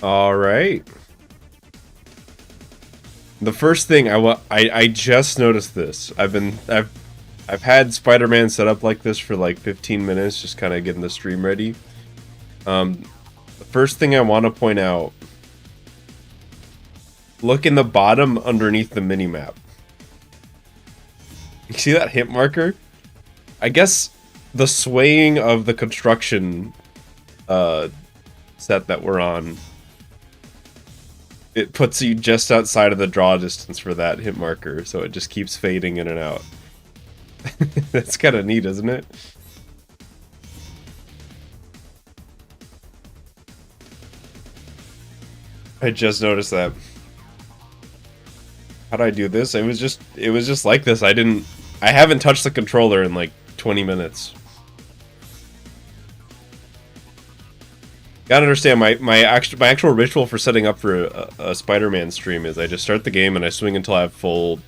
All right. The first thing I just noticed this. I've had Spider-Man set up like this for like 15 minutes, just kind of getting the stream ready. The first thing I want to point out, look in the bottom underneath the mini-map. You see that hit marker? I guess the swaying of the construction set that we're on, it puts you just outside of the draw distance for that hit marker, so it just keeps fading in and out. That's kind of neat, isn't it? I just noticed that. How do I do this? It was just like this. I haven't touched the controller in like 20 minutes. Gotta understand, my actual ritual for setting up for a Spider-Man stream is I just start the game and I swing until I have full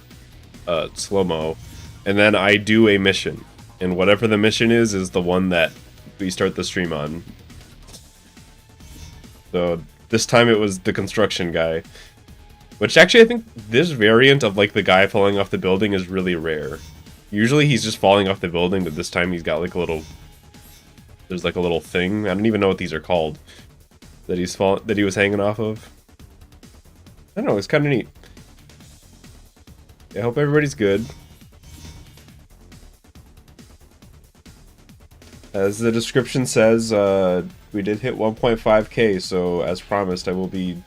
slow-mo, and then I do a mission, and whatever the mission is the one that we start the stream on. So this time it was the construction guy, which actually I think this variant of like the guy falling off the building is really rare. Usually he's just falling off the building, but this time he's got like a little... There's like a little thing. I don't even know what these are called. That he was hanging off of. I don't know, it's kind of neat. I hope everybody's good. As the description says, we did hit 1.5k, so as promised, I will be...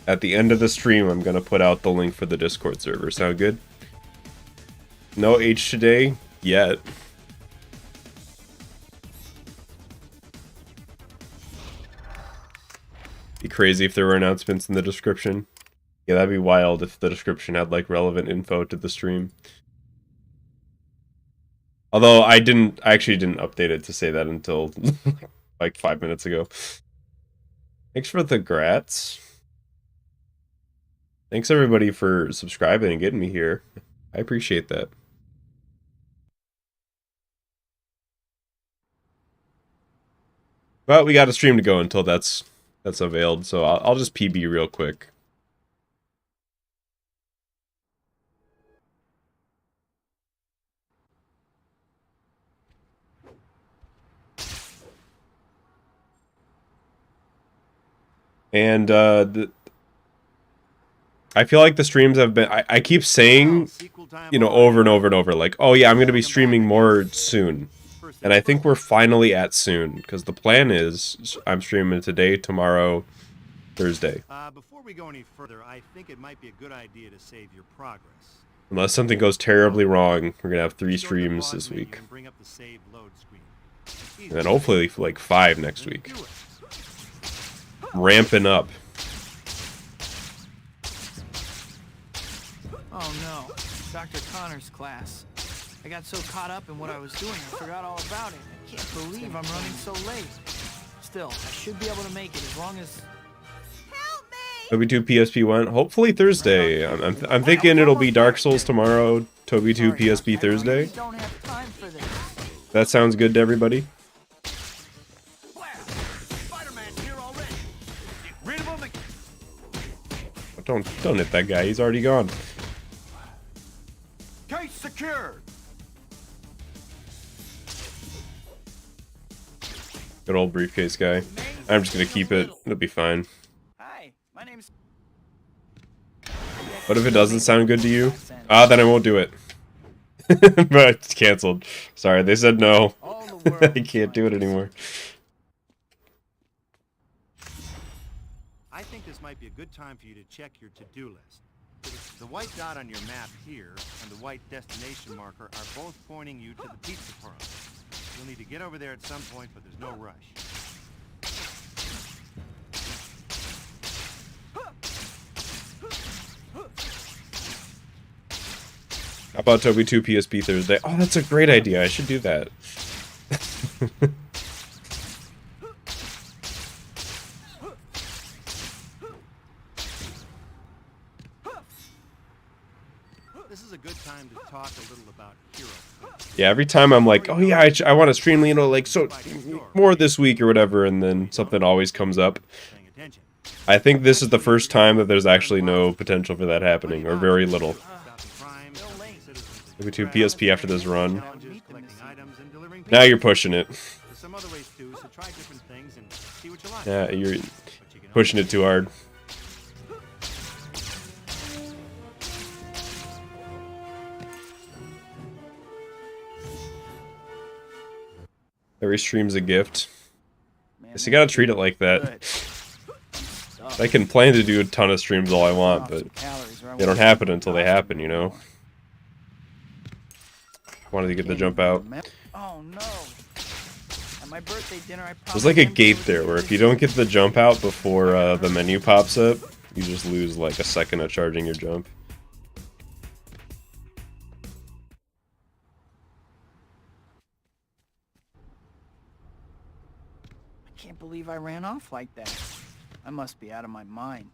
At the end of the stream, I'm gonna put out the link for the Discord server. Sound good? No H today? Yet. Be crazy if there were announcements in the description. Yeah, that'd be wild if the description had like relevant info to the stream. Although I actually didn't update it to say that until like 5 minutes ago. Thanks for the grats. Thanks everybody for subscribing and getting me here. I appreciate that. But we got a stream to go until that's availed, so I'll just PB real quick. And I feel like the streams have been... I keep saying, you know, over and over and over, like, oh yeah, I'm going to be streaming more soon. And I think we're finally at soon, because the plan is I'm streaming today, tomorrow, Thursday. Before we go any further, I think it might be a good idea to save your progress. Unless something goes terribly wrong, we're going to have 3 streams this week. And then hopefully like 5 next week. Ramping up. Oh no, Dr. Connor's class. I got so caught up in what I was doing, I forgot all about it. I can't believe I'm running so late. Still, I should be able to make it as long as... Toby 2 PSP 1, hopefully Thursday. I'm thinking it'll be Dark Souls tomorrow, Toby 2 PSP Thursday. That sounds good to everybody. Don't hit that guy, he's already gone. Case secured. Good old briefcase guy. I'm just gonna keep it, it'll be fine. Hi, my name's... What if it doesn't sound good to you? Ah, then I won't do it. But it's cancelled. Sorry, they said no. I can't do it anymore. I think this might be a good time for you to check your to-do list. The white dot on your map here and the white destination marker are both pointing you to the pizza parlor. You'll need to get over there at some point, but there's no rush. How about Toby 2 PSP Thursday? Oh, that's a great idea. I should do that. This is a good time to talk a little about Hero. Yeah, every time I'm like, oh yeah, I want to stream, you know, like, so more this week or whatever, and then something always comes up. I think this is the first time that there's actually no potential for that happening, or very little. Maybe 2 PSP after this run. Now you're pushing it. Yeah, you're pushing it too hard. Every stream's a gift. Guess you gotta treat it like that. I can plan to do a ton of streams all I want, but they don't happen until they happen, you know? I wanted to get the jump out. Oh no. At my birthday dinner, There's like a gate there where if you don't get the jump out before the menu pops up, you just lose like a second of charging your jump. I can't believe I ran off like that. I must be out of my mind.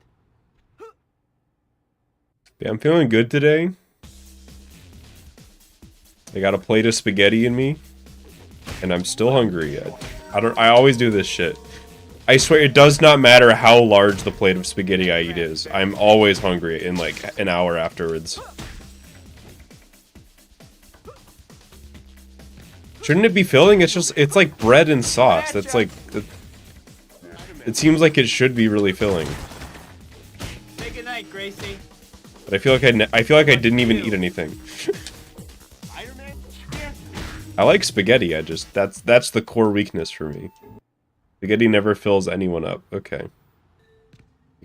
Yeah, I'm feeling good today. I got a plate of spaghetti in me, and I'm still hungry. I always do this shit. I swear it does not matter how large the plate of spaghetti I eat is. I'm always hungry in like an hour afterwards. Shouldn't it be filling? It's like bread and sauce. That's like it seems like it should be really filling. Say goodnight, Gracie. But I feel like I didn't even eat anything. I like spaghetti. That's the core weakness for me. Spaghetti never fills anyone up. Okay.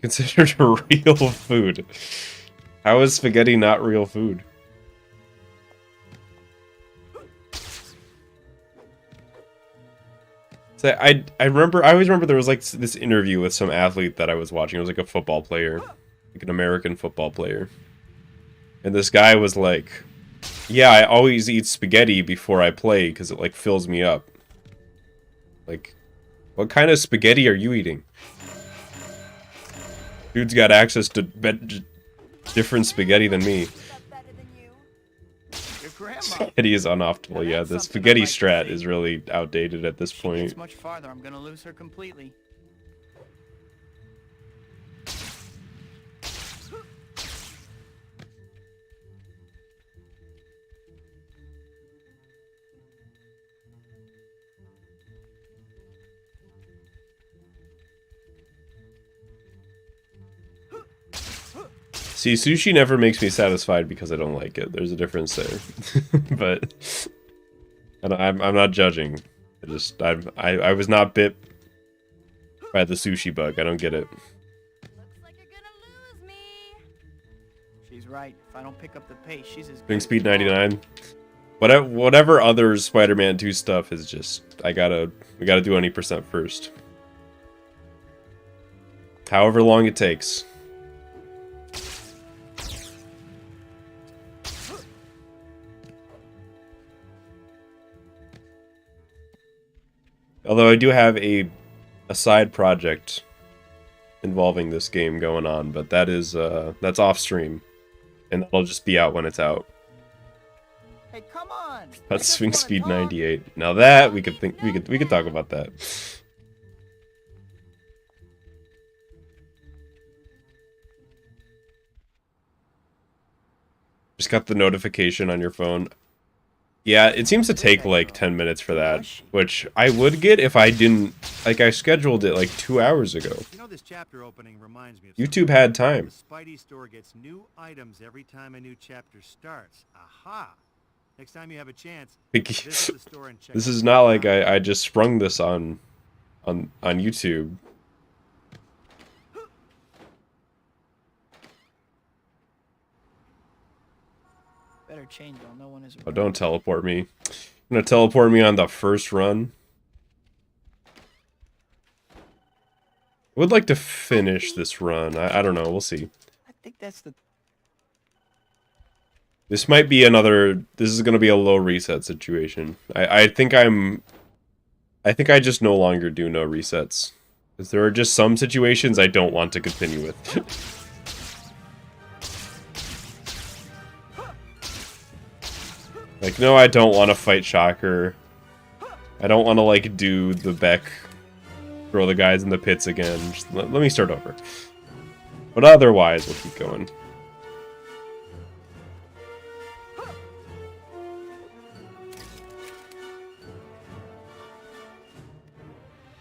Considered real food. How is spaghetti not real food? So I always remember there was like this interview with some athlete that I was watching. It was like a football player, like an American football player. And this guy was like, yeah, I always eat spaghetti before I play because it like fills me up. Like, what kind of spaghetti are you eating? Dude's got access to different spaghetti than me. Spaghetti is unoptimal. Yeah, the spaghetti strat is really outdated at this point. It's much farther. I'm gonna lose her completely. See, sushi never makes me satisfied because I don't like it. There's a difference there. But I'm not judging. I was not bit by the sushi bug. I don't get it. Looks like you're gonna lose me. She's right. If I don't pick up the pace, she's as Doing speed 99. Whatever other Spider-Man 2 stuff is just we gotta do any percent first. However long it takes. Although I do have a side project involving this game going on, but that's off stream, and that'll just be out when it's out. Hey, come on. That's swing speed 98. Now that we could talk about that. Just got the notification on your phone. Yeah, it seems to take like 10 minutes for that, which I would get if I didn't, like I scheduled it like 2 hours ago. You know, this chapter opening reminds me of YouTube had time. The Spidey store gets new items every time a new chapter starts. Aha! Next time you have a chance, visit the store and check. This is not like I just sprung this on YouTube. Better change while no one is around. Oh, don't teleport me. You're gonna teleport me on the first run? I would like to finish this run. I don't know. We'll see. I think that's the... This might be another... This is gonna be a low reset situation. I think I just no longer do no resets. Because there are just some situations I don't want to continue with. Like, no, I don't want to fight Shocker. I don't want to, like, do the Beck throw the guys in the pits again. Just let me start over. But otherwise, we'll keep going.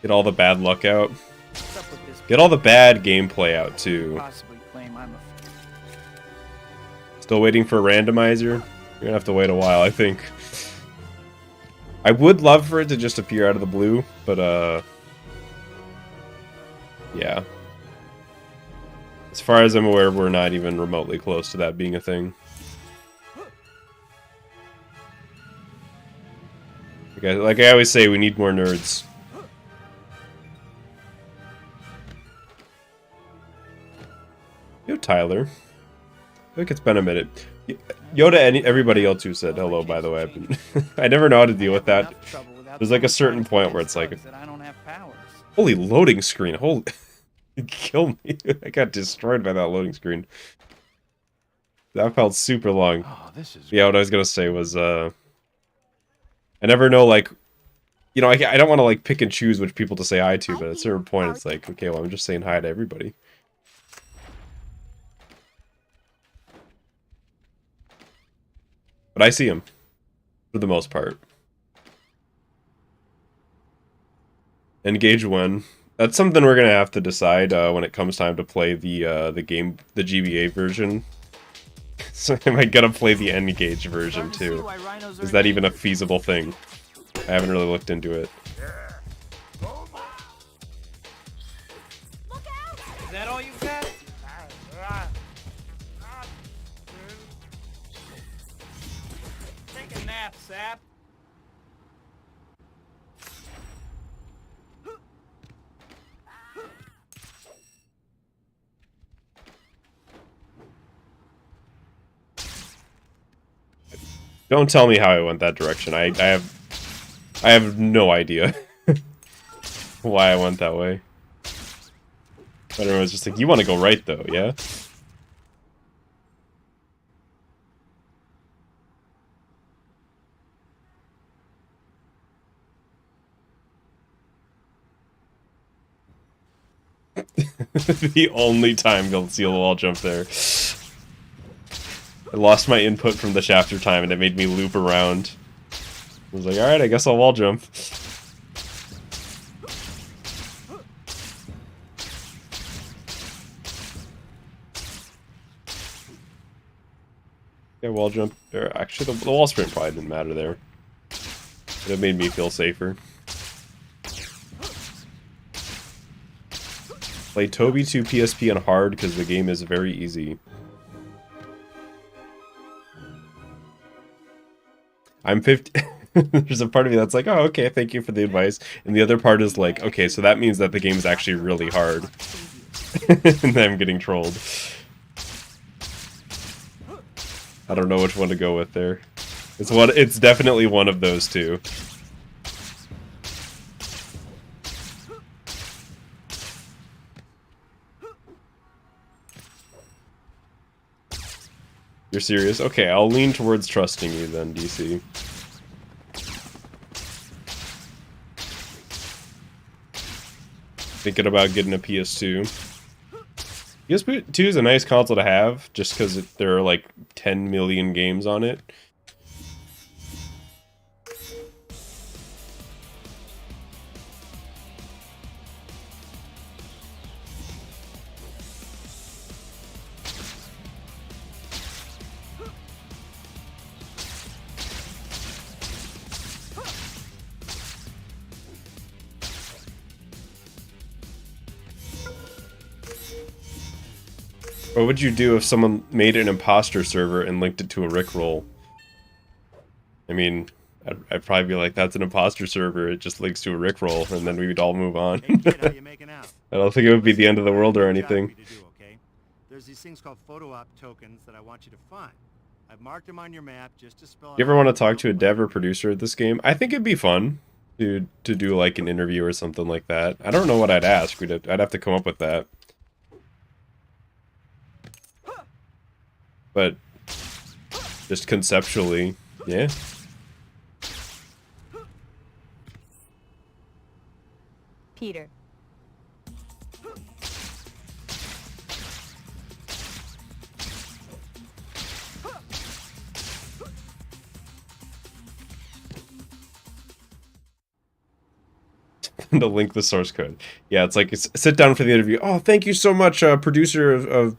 Get all the bad luck out. What's up with this? Get all the bad gameplay out, too. Possibly claim I'm a. Still waiting for a randomizer? You're gonna have to wait a while, I think. I would love for it to just appear out of the blue, but, yeah. As far as I'm aware, we're not even remotely close to that being a thing. Okay, like I always say, we need more nerds. Yo, Tyler. I think it's been a minute. Yoda and everybody else who said hello, by the way. I never know how to deal with that. There's like a certain point where it's like, holy loading screen, holy, kill me. I got destroyed by that loading screen. That felt super long. Oh, this is Yeah, what I was gonna say was, I never know, like, you know, I don't want to like pick and choose which people to say hi to, but at a certain point it's like, okay, well, I'm just saying hi to everybody. But I see him, for the most part. Engage when. That's something we're gonna have to decide when it comes time to play the game, the GBA version. So am I gonna play the Engage version too? Is that even a feasible thing? I haven't really looked into it. Is that all you got? Take a nap, sap. Don't tell me how I went that direction. I have no idea why I went that way. But everyone's just like, you want to go right though, yeah? The only time you'll see a wall jump there. I lost my input from the shafter time and it made me loop around. I was like, alright, I guess I'll wall jump. Yeah, wall jump. Actually, the wall sprint probably didn't matter there. But it made me feel safer. Play Toby 2 PSP on hard because the game is very easy. I'm 50. There's a part of me that's like, oh, okay, thank you for the advice. And the other part is like, okay, so that means that the game is actually really hard. And I'm getting trolled. I don't know which one to go with there. It's definitely one of those two. You're serious? Okay, I'll lean towards trusting you then, DC. Thinking about getting a PS2. PS2 is a nice console to have, just because there are like 10 million games on it. What would you do if someone made an imposter server and linked it to a Rickroll? I mean, I'd probably be like, that's an imposter server, it just links to a Rickroll, and then we would all move on. Hey, kid, how you making out? I don't think it would be the end of the world or anything. Job for you to do, okay? There's these things called photo op tokens that I want you to find. I've marked them on your map just to spell. You ever want to talk to a dev or producer at this game? I think it'd be fun to do like an interview or something like that. I don't know what I'd ask. I'd have to come up with that. But just conceptually, yeah. Peter, then to link the source code. Yeah, it's like sit down for the interview. Oh, thank you so much, producer of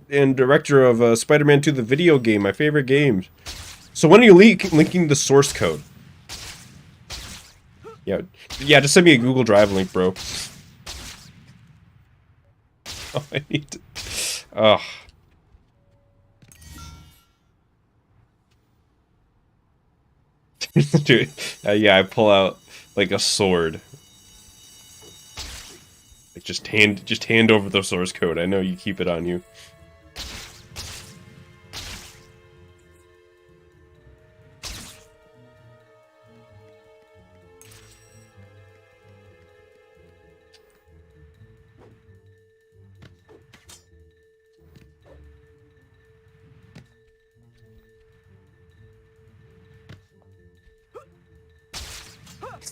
and director of Spider-Man 2, the video game, my favorite game. So when are you linking the source code? Yeah, just send me a Google Drive link, bro. Oh, I need to... Ugh. Dude, yeah, I pull out like a sword. Like just hand over the source code. I know you keep it on you.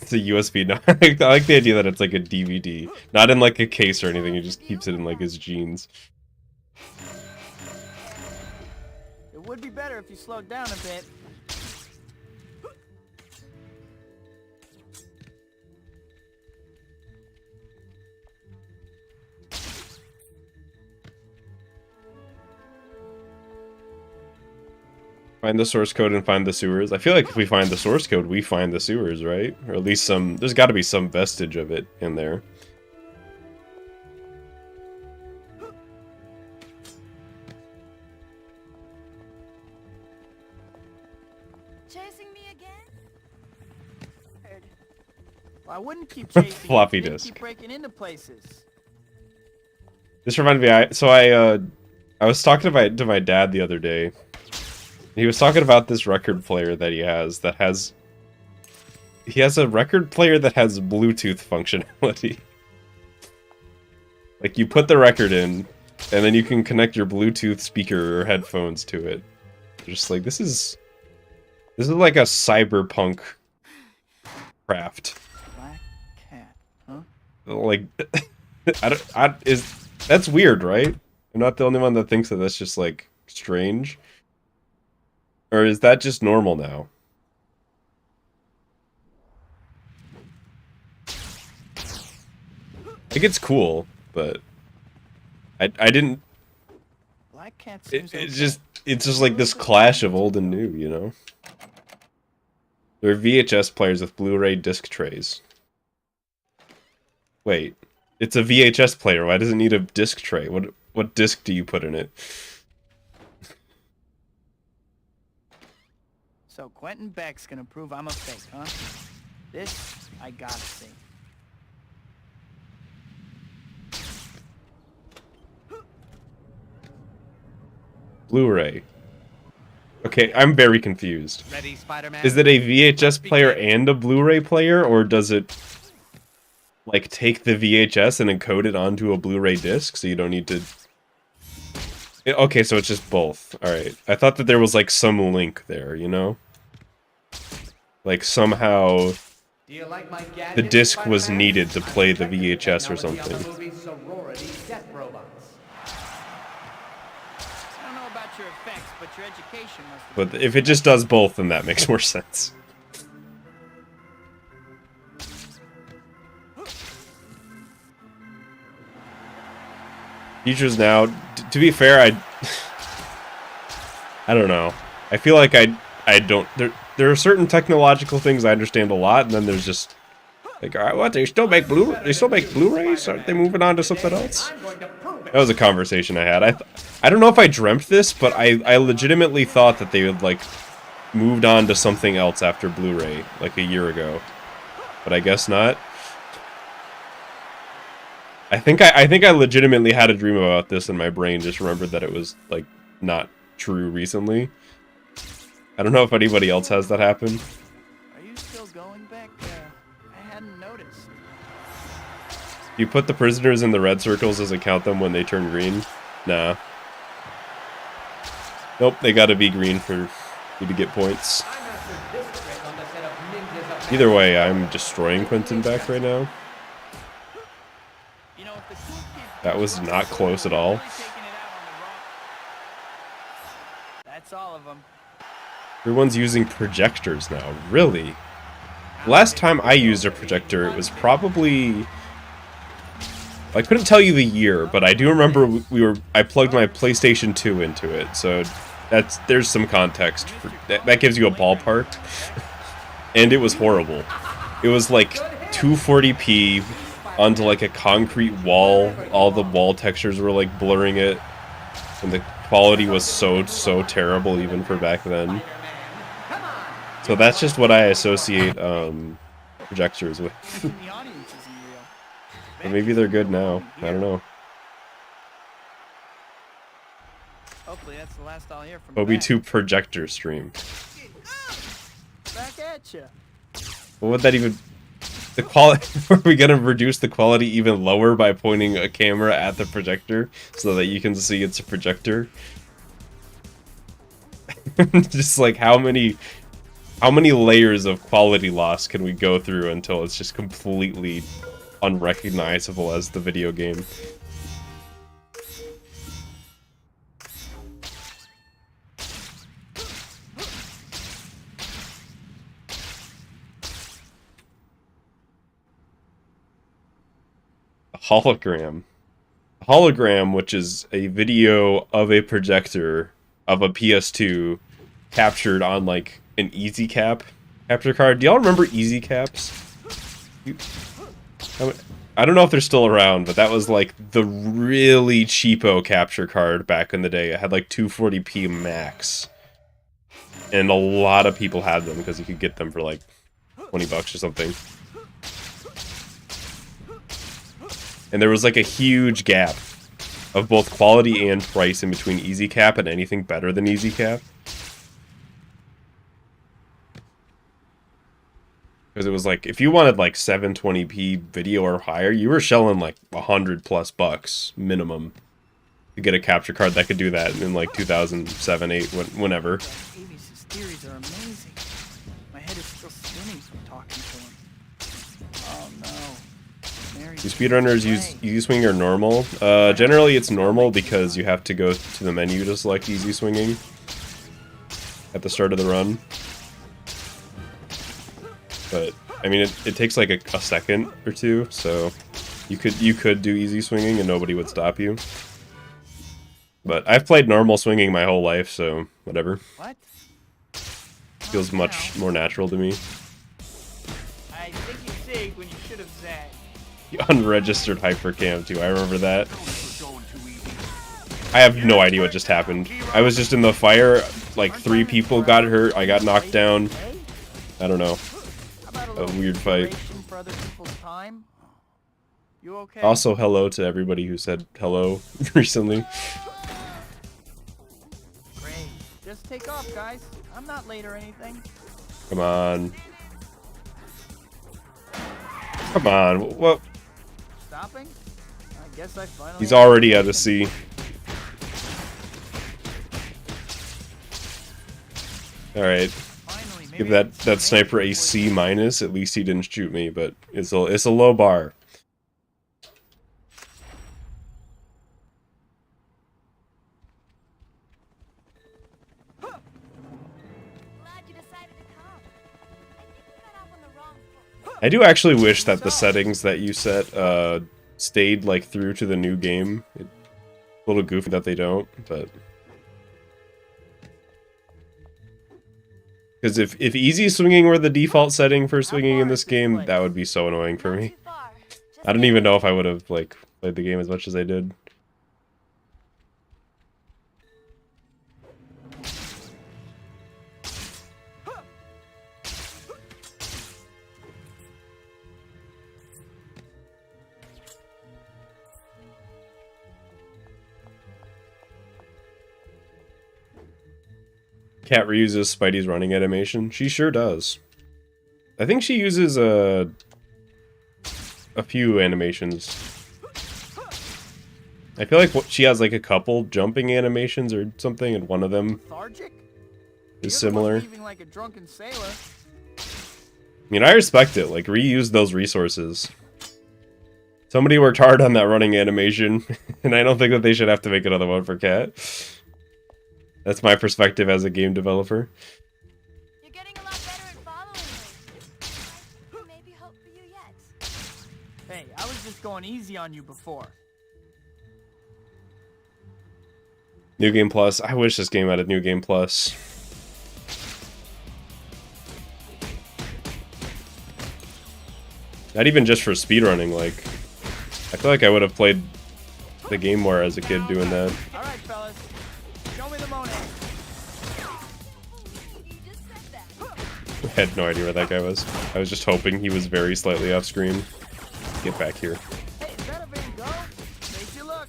It's a USB. No, I like the idea that it's like a DVD, not in like a case or anything. He just keeps it in like his jeans. It would be better if you slowed down a bit. Find the source code and find the sewers. I feel like if we find the source code, we find the sewers, right? Or at least some... There's got to be some vestige of it in there. Chasing me again? Well, I wouldn't keep chasing. Floppy you. disk. Keep breaking into places. This reminded me. I was talking to my dad the other day. He was talking about this record player that he has. He has a record player that has Bluetooth functionality. Like you put the record in, and then you can connect your Bluetooth speaker or headphones to it. Just like this is like a cyberpunk craft. Black cat, huh? Like that's weird, right? I'm not the only one that thinks that that's just like strange. Or is that just normal now? I think it's cool, but I didn't. Black cat seems It's just like this clash of old and new, you know. There are VHS players with Blu-ray disc trays. Wait, it's a VHS player. Why does it need a disc tray? What disc do you put in it? So Quentin Beck's gonna prove I'm a fake, huh? This I gotta see. Blu-ray. Okay, I'm very confused. Ready, Spider-Man? Is it a VHS player and a Blu-ray player, or does it like take the VHS and encode it onto a Blu-ray disc, so you don't need to... Okay, so it's just both. Alright. I thought that there was like some link there, you know? Like somehow Do you like my gadget, the disc was Spider-Man? needed to play the I'm VHS or technology of the something. movie Sorority Death Robots. I don't know about your effects, but your education must have But if it just does both, then that makes more sense. Features now. To be fair, I don't know. I feel like I don't. There are certain technological things I understand a lot, and then there's just like, all right, what? They still make Blu-rays? Aren't they moving on to something else? I'm going to prove it. That was a conversation I had. I don't know if I dreamt this, but I legitimately thought that they had like moved on to something else after Blu-ray like a year ago, but I guess not. I think I legitimately had a dream about this, and my brain just remembered that it was like not true recently. I don't know if anybody else has that happen. Are you still going back there? I hadn't noticed. You put the prisoners in the red circles, does it count them when they turn green? Nah. Nope, they gotta be green for you to get points. I mastered this trick on the set of Ninjas of Either way, I'm destroying Quentin back right now. You know, if the cool kids That was not close at all. really taking it out on the wrong... That's all of them. Everyone's using projectors now. Really? last time I used a projector, it was probably... I couldn't tell you the year, but I do remember I plugged my PlayStation 2 into it, so there's some context. That gives you a ballpark. And it was horrible. It was like 240p onto like a concrete wall. All the wall textures were like blurring it. And the quality was so terrible even for back then. So that's just what I associate projectors with. But maybe they're good now. I don't know. Hopefully that's the last I'll hear from OB2 projector stream. Back at ya. What would that even... The quality... Are we gonna reduce the quality even lower by pointing a camera at the projector so that you can see it's a projector? Just like how many layers of quality loss can we go through until it's just completely unrecognizable as the video game? Hologram. A hologram, which is a video of a projector of a PS2 captured on like an Easy Cap capture card. Do y'all remember Easy Caps? I don't know if they're still around, but that was like the really cheapo capture card back in the day. It had like 240p max. And a lot of people had them because you could get them for like 20 bucks or something. And there was like a huge gap of both quality and price in between Easy Cap and anything better than Easy Cap. Because it was like, if you wanted like 720p video or higher, you were shelling like $100+ bucks minimum to get a capture card that could do that in like 2007, 8, whenever. Avius's theories are amazing. My head is still spinning from talking to him. Oh no. Do speedrunners use easy swing or normal? Generally it's normal because you have to go to the menu to select easy swinging at the start of the run. But I mean, it takes like a second or two, so you could do easy swinging and nobody would stop you. But I've played normal swinging my whole life, so whatever. What? Feels much more natural to me. I think you zigged when you should have zagged. The unregistered hypercam too. I remember that. I have no idea what just happened. I was just in the fire. Like 3 people got hurt. I got knocked down. I don't know. A weird fight. For other people's time? You okay? Also, hello to everybody who said hello recently. Great. Just take off, guys. I'm not late or anything. Come on. Come on. What? Stopping? I guess I finally... He's already at a C. Alright. Give that sniper a C-. At least he didn't shoot me, but it's a low bar. Glad you decided to come. I think we got off on the wrong foot. I do actually wish that the settings that you set stayed like through to the new game. It's a little goofy that they don't, but... Because if easy swinging were the default setting for swinging in this game, that would be so annoying for me. I don't even know if I would have like played the game as much as I did. Cat reuses Spidey's running animation. She sure does. I think she uses a few animations. I feel like she has like a couple jumping animations or something, and one of them is similar. Like a drunken sailor. I mean, I respect it. Like, reuse those resources. Somebody worked hard on that running animation, and I don't think that they should have to make another one for Cat. That's my perspective as a game developer. You're getting a lot better at following me. Hey, I was just going easy on you before. New Game Plus. I wish this game had a New Game Plus. Not even just for speedrunning, like... I feel like I would have played the game more as a kid doing that. Alright, fellas. Show me the Monet. You just said that. I had no idea where that guy was. I was just hoping he was very slightly off screen. Get back here. Hey, is that a Van Gogh? Face your look.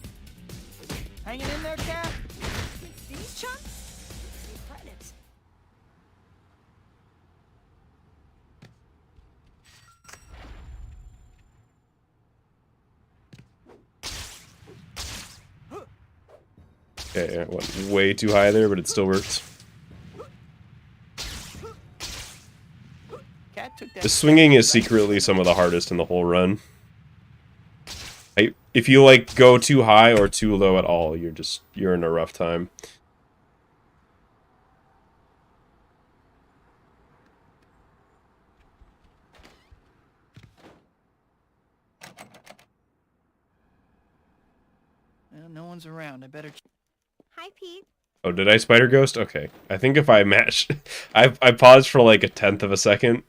Hanging in there, cat? These chunks? Credits. Okay, I went way too high there, but it still worked. Cat took that. The swinging is secretly some of the hardest in the whole run. If you like go too high or too low at all, you're in a rough time. Well, no one's around. I better. Hi, Pete. Oh, did I spider ghost? Okay. I think if I match, I paused for like 1/10 of a second.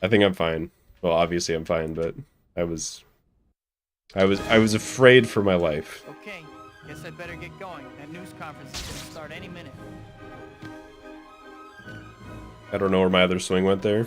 I think I'm fine. Well, obviously I'm fine, but I was afraid for my life. Okay, guess I'd better get going. That news conference is gonna start any minute. I don't know where my other swing went there.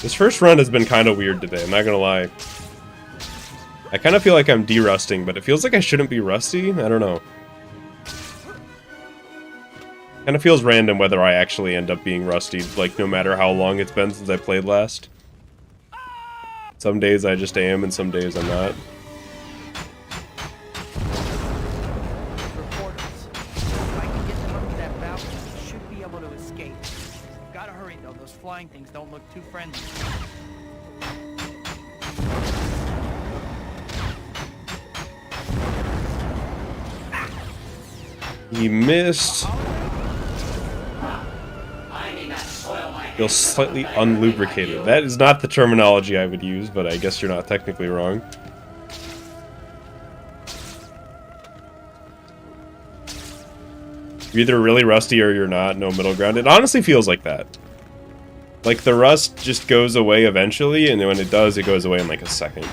This first run has been kind of weird today, I'm not gonna lie. I kind of feel like I'm de-rusting, but it feels like I shouldn't be rusty? I don't know. Kind of feels random whether I actually end up being rusty, like no matter how long it's been since I played last. Some days I just am, and some days I'm not. Reporters. If I can get them up to that balcony, they should be able to escape. Gotta hurry though, those flying things don't look too friendly. He missed. Feels slightly unlubricated. That is not the terminology I would use, but I guess you're not technically wrong. You're either really rusty or you're not, no middle ground. It honestly feels like that. Like the rust just goes away eventually, and then when it does, it goes away in like a second.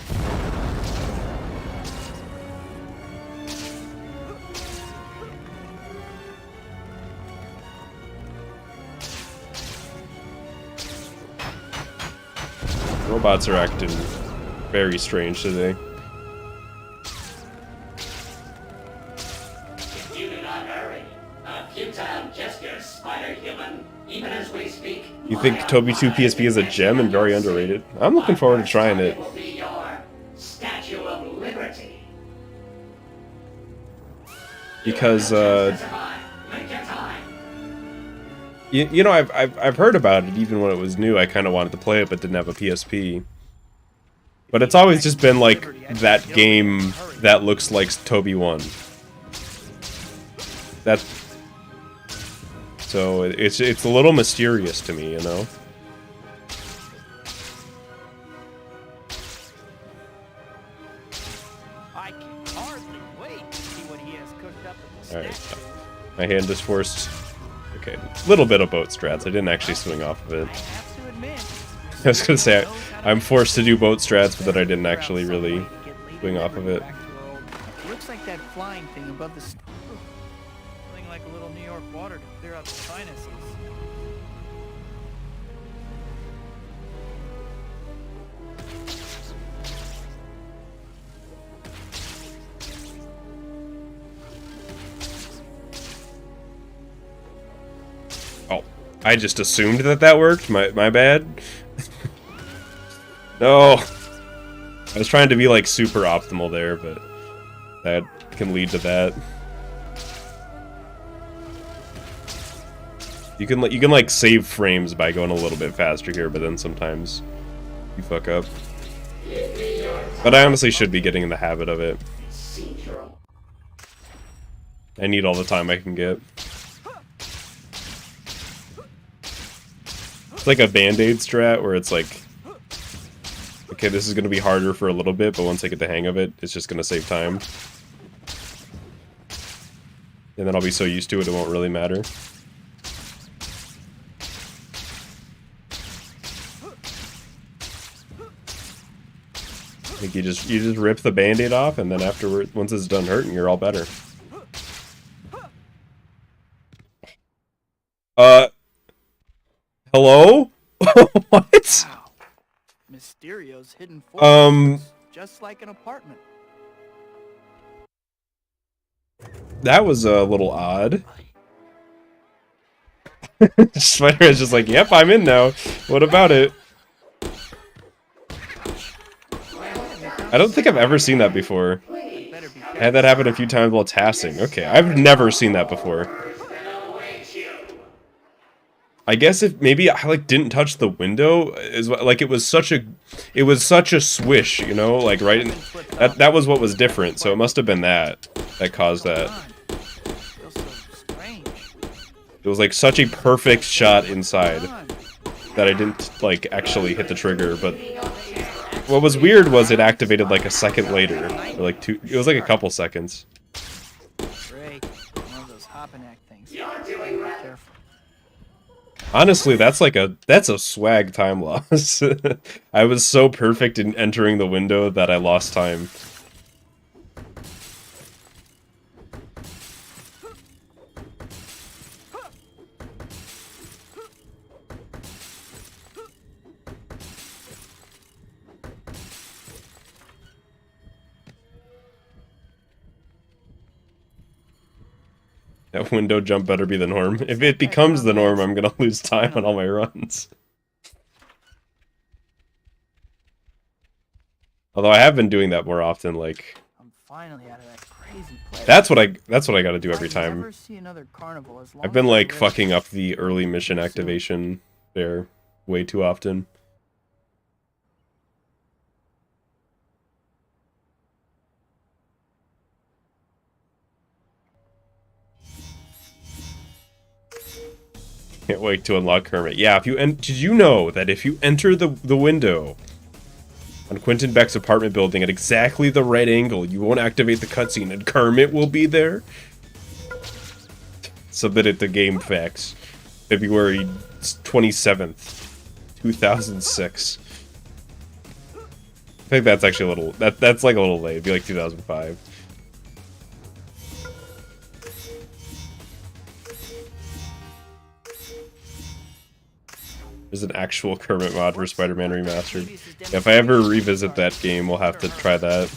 Robots are acting very strange today. If you do not hurry, a futile gesture, Spider-Human. Even as we speak, You think Toby 2 PSP is a gem and very underrated? I'm looking forward to trying it. will be your Statue of Liberty. Because, Make your time. you know, I've heard about it even when it was new. I kind of wanted to play it, but didn't have a PSP. But it's always just been like that game that looks like Toby 1. So it's a little mysterious to me, you know. I can hardly wait to see what he has cooked up at the All right, statue. my hand is forced. Okay, little bit of boat strats. I didn't actually swing off of it. I have to admit, I was gonna say I'm forced to do boat strats, but then I didn't actually really swing off of it. Looks like that flying thing above the something like a little New York water to clear out the sinuses. Oh, I just assumed that worked. My bad. No. I was trying to be like super optimal there, but that can lead to that. You can like save frames by going a little bit faster here, but then sometimes you fuck up. But I honestly should be getting in the habit of it. I need all the time I can get. It's like a band-aid strat where it's like, okay, this is going to be harder for a little bit, but once I get the hang of it, it's just going to save time. And then I'll be so used to it, it won't really matter. Like you just rip the band-aid off, and then afterward, once it's done hurting, you're all better. Hello? What? Wow. Mysterio's hidden fortress, just like an apartment. That was a little odd. Spider is just like, yep, I'm in now. What about it? I don't think I've ever seen that before. I had that happen a few times while tasking. Okay, I've never seen that before. I guess if maybe I like didn't touch the window is what, like it was such a swish, you know, like right in, that was what was different. So it must have been that caused that. It was like such a perfect shot inside that I didn't like actually hit the trigger, but what was weird was it activated like a second later, or like two. It was like a couple seconds. Great. One of those hopping act things. Careful. Honestly, that's a swag time loss. I was so perfect in entering the window that I lost time. That window jump better be the norm. If it becomes the norm, I'm gonna lose time on all my runs. Although I have been doing that more often, like I'm finally out of that crazy place. that's what I gotta do every time. Never see another carnival as long I've been as I like live. fucking up the early mission activation there way too often. Can't wait to unlock Kermit. Yeah, if you did you know that if you enter the window on Quentin Beck's apartment building at exactly the right angle, you won't activate the cutscene and Kermit will be there? Submitted to GameFAQs, February 27th, 2006. I think that's actually a little that's like a little late. It'd be like 2005. There's an actual Kermit mod for Spider-Man Remastered. If I ever revisit that game, we'll have to try that.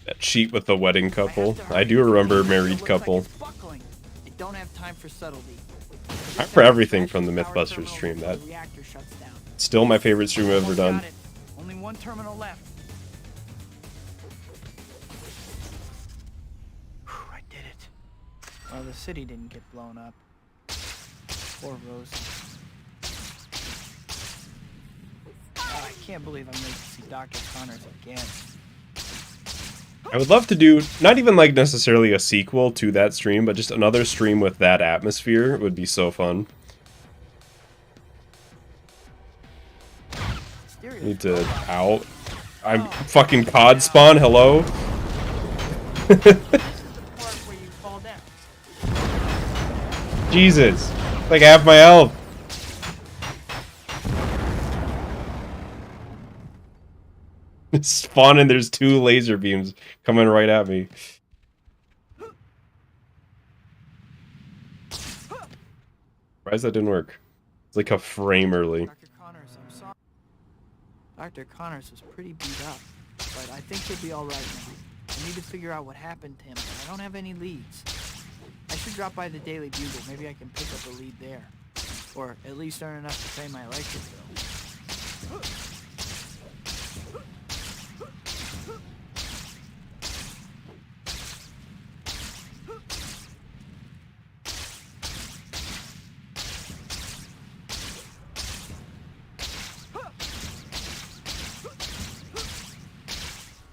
That cheat with the wedding couple. I do remember married couple. I don't have time for subtlety. I'm for everything from the Mythbusters stream. That still my favorite stream I've ever done. Only one terminal left. I did it. Well, the city didn't get blown up. Poor Rosie. Oh, I can't believe I'm going to see Dr. Connors again. I would love to do, not even like necessarily a sequel to that stream, but just another stream with that atmosphere. It would be so fun. Need to out. I'm fucking COD spawn, hello? Jesus. Like I have my health. Spawning, there's two laser beams coming right at me. Surprised that didn't work. It's like a frame early. Dr. Connors, I'm sorry. Dr. Connors was pretty beat up, but I think he'll be all right now. I need to figure out what happened to him, but I don't have any leads. I should drop by the Daily Bugle. Maybe I can pick up a lead there. Or at least earn enough to pay my electric bill.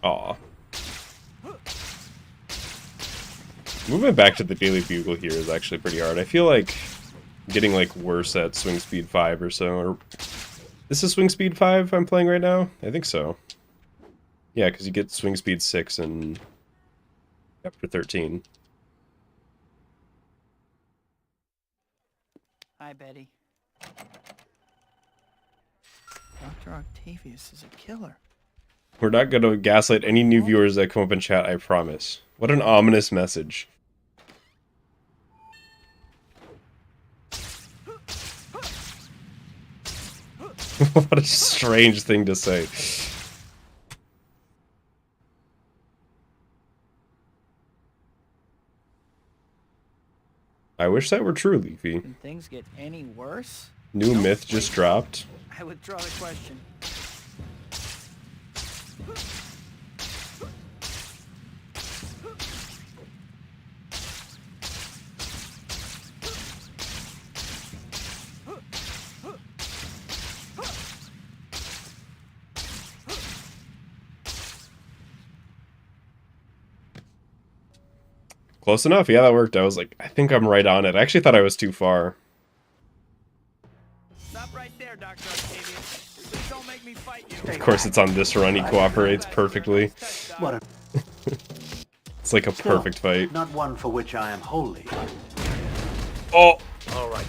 Aw. Moving back to the Daily Bugle here is actually pretty hard. I feel like I'm getting like worse at Swing Speed 5 or so. Or this is Swing Speed 5 I'm playing right now? I think so. Yeah, because you get Swing Speed 6 and Chapter 13. Hi, Betty. Dr. Octavius is a killer. We're not going to gaslight any new viewers that come up in chat, I promise. What an ominous message. What a strange thing to say. I wish that were true, Leafy. Can things get any worse? New myth just dropped. I withdraw the question. Close enough. Yeah, that worked. I was like, I think I'm right on it. I actually thought I was too far. Stop right there, Dr. Octavius. Please don't make me fight you. Of course, it's on this run. He cooperates perfectly. What a It's like a perfect fight. not one for which I am wholly. Oh! All right.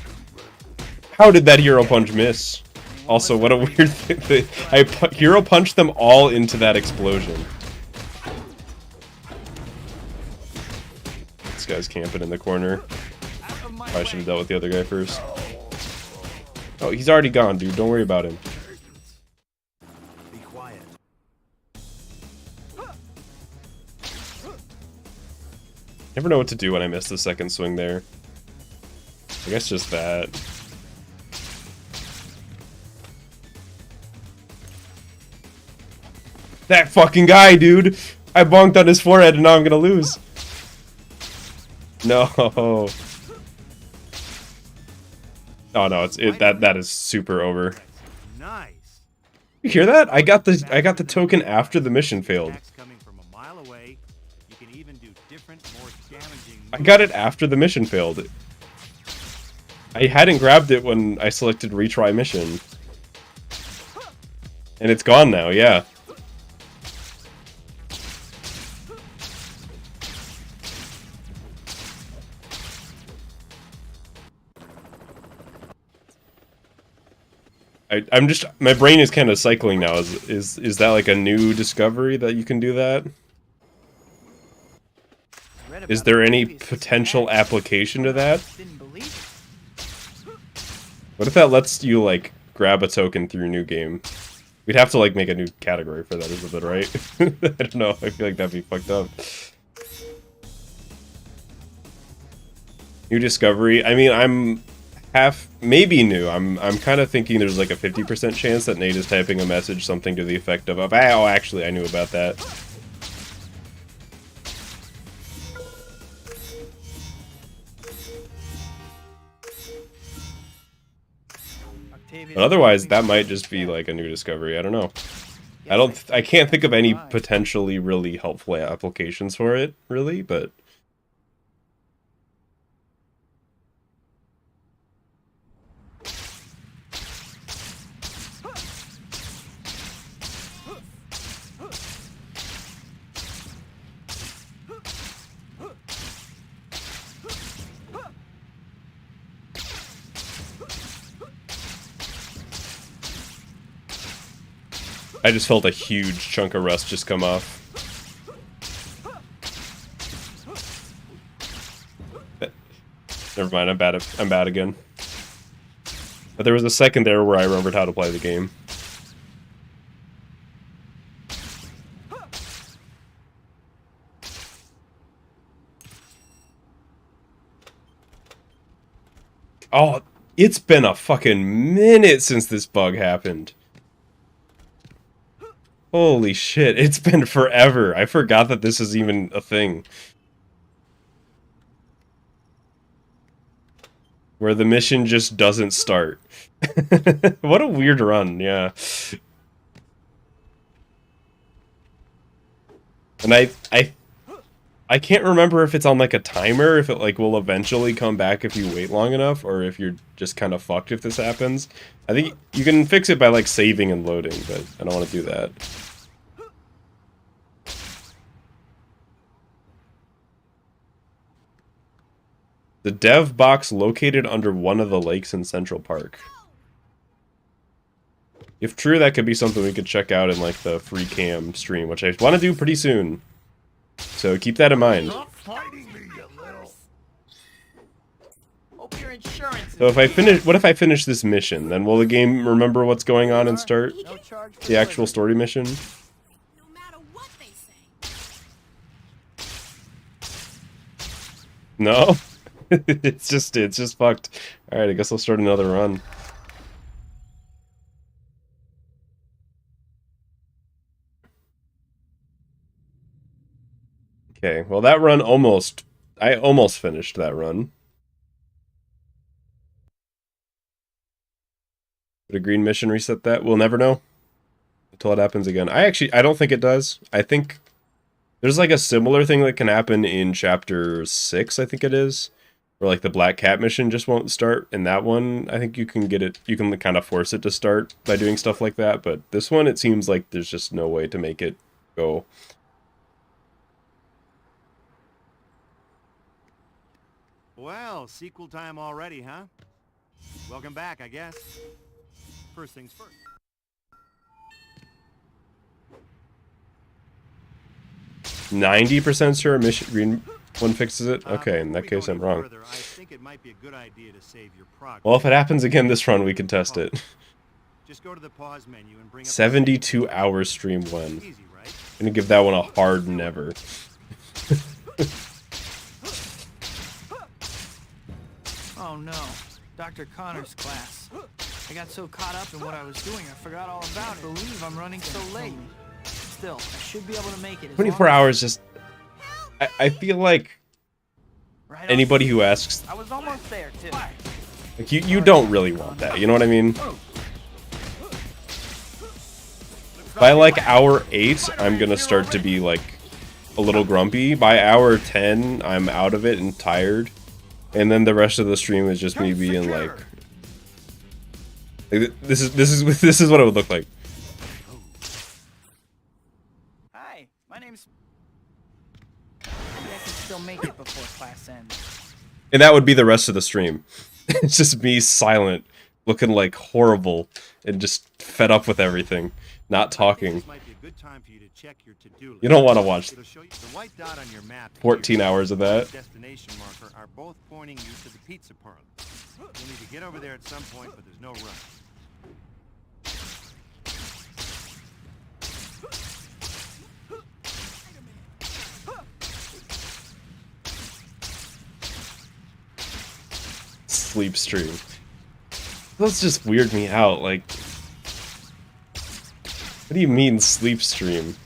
How did that hero punch miss? Also, what a weird thing. I hero punched them all into that explosion. This guy's camping in the corner. Probably should have dealt with the other guy first. Oh, he's already gone, dude. Don't worry about him. Be quiet. Never know what to do when I miss the second swing there. I guess just that. That fucking guy, dude! I bonked on his forehead and now I'm gonna lose. No. Oh no, that is super over. Nice. You hear that? I got the token after the mission failed. Attacks coming from a mile away. You can even do different, more damaging I got it after the mission failed. I hadn't grabbed it when I selected retry mission. And it's gone now, yeah. I'm just, my brain is kind of cycling now. Is that like a new discovery that you can do that? Is there any potential application to that? What if that lets you like grab a token through new game? We'd have to like make a new category for that, isn't it, right? I don't know. I feel like that'd be fucked up. New discovery. I mean, I'm maybe new. I'm kind of thinking there's like a 50% chance that Nate is typing a message, something to the effect of, oh, actually, I knew about that. But otherwise, that might just be like a new discovery. I don't know. I can't think of any potentially really helpful applications for it, really, but... I just felt a huge chunk of rust just come off. Never mind, I'm bad again. But there was a second there where I remembered how to play the game. Oh, it's been a fucking minute since this bug happened. Holy shit, it's been forever. I forgot that this is even a thing. Where the mission just doesn't start. What a weird run, yeah. And I can't remember if it's on like a timer, if it like will eventually come back if you wait long enough, or if you're just kind of fucked if this happens. I think you can fix it by like saving and loading, but I don't want to do that. The dev box located under one of the lakes in Central Park. If true, that could be something we could check out in like the free cam stream, which I want to do pretty soon. So keep that in mind. Hope your insurance is So if I finish, what if I finish this mission? Then will the game remember what's going on and start no charge for the actual story mission? No matter what they say. No? it's just fucked. Alright, I guess I'll start another run. Okay, well that run I almost finished that run. Would a green mission reset that? We'll never know until it happens again. I don't think it does. I think there's like a similar thing that can happen in chapter 6, I think it is. Where like the Black Cat mission just won't start. And that one, I think you can get it, you can kind of force it to start by doing stuff like that. But this one, it seems like there's just no way to make it go. Well, sequel time already, huh? Welcome back, I guess. First things first. 90% sure mission green one fixes it? Okay, in that case I'm wrong. Further, I think it might be a good idea to save your progress. Well, if it happens again this run, we can test it. Just go to the pause menu and bring up 72 hours stream when. Easy, right? I'm gonna give that one a hard never. Oh no, Dr. Connor's class. I got so caught up in what I was doing, I forgot all about it. I believe I'm running so late. Still, I should be able to make it. As 24 long hours just... I feel like Right on. anybody who asks, I was almost there too. like you don't really want that, you know what I mean? By like hour 8, I'm gonna start to be like a little grumpy. By hour 10, I'm out of it and tired. And then the rest of the stream is just me being like this is what it would look like. Hi, my name's... Maybe I can still make it before class ends. And that would be the rest of the stream. It's just me silent, looking like horrible, and just fed up with everything, not talking. This might be a good time for you to check your to-do list. You don't want to watch It'll show you the white dot on your map. 14 hours of that. Destination marker are both pointing you to the pizza parlor. You'll need to get over there at some point, but there's no rush. Sleep stream. Those just weird me out, like... What do you mean, sleep stream?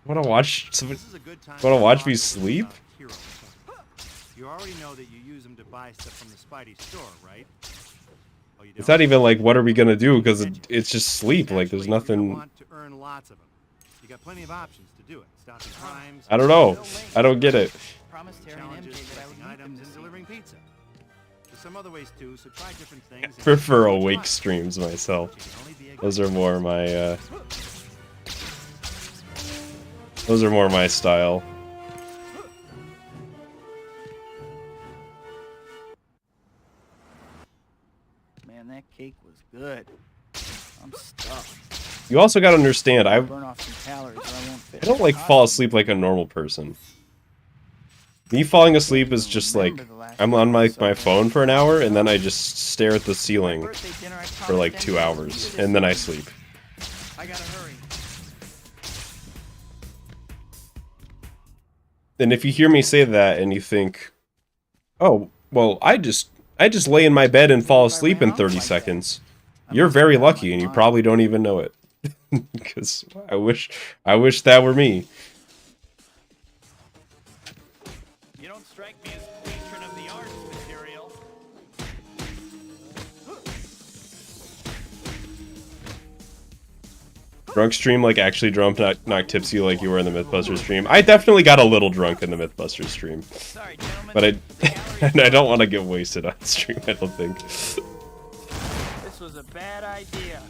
Wanna watch somebody... This is a good time Wanna to watch talk me about sleep? hero points. You already know that you use them to buy stuff from the Spidey store, right? Oh, you It's don't? not even like, what are we gonna do? Because it's just sleep, like, there's Naturally, you nothing... want to earn lots of them. You got plenty of options to do it. Stopping crimes, I don't know. I don't get it. Promised Terry and challenges, MJ that I would collecting meet them items, this and evening. delivering pizza. There's some other ways too, so try different things. I prefer awake streams myself. Those are more my, Those are more my style. Man, that cake was good. I'm stuffed. You also gotta understand, I Burn off some calories or I won't fit. don't like fall asleep like a normal person. Me falling asleep is just like, Remember the last I'm time on I my saw that. phone for an hour, and then I just stare at the ceiling Birthday dinner at for College like 2 Denver. hours, and then I sleep. I gotta hurry. And if you hear me say that and you think, oh, well, I just lay in my bed and fall asleep in 30 seconds, you're very lucky, and you probably don't even know it. Because I wish that were me. You don't strike me as patron of the arts, Mysterio. Drunk stream, like actually drunk, not tipsy like you were in the Mythbusters stream. I definitely got a little drunk in the Mythbusters stream. Sorry, gentlemen. But The gallery- I don't want to get wasted on stream, I don't think. This was a bad idea.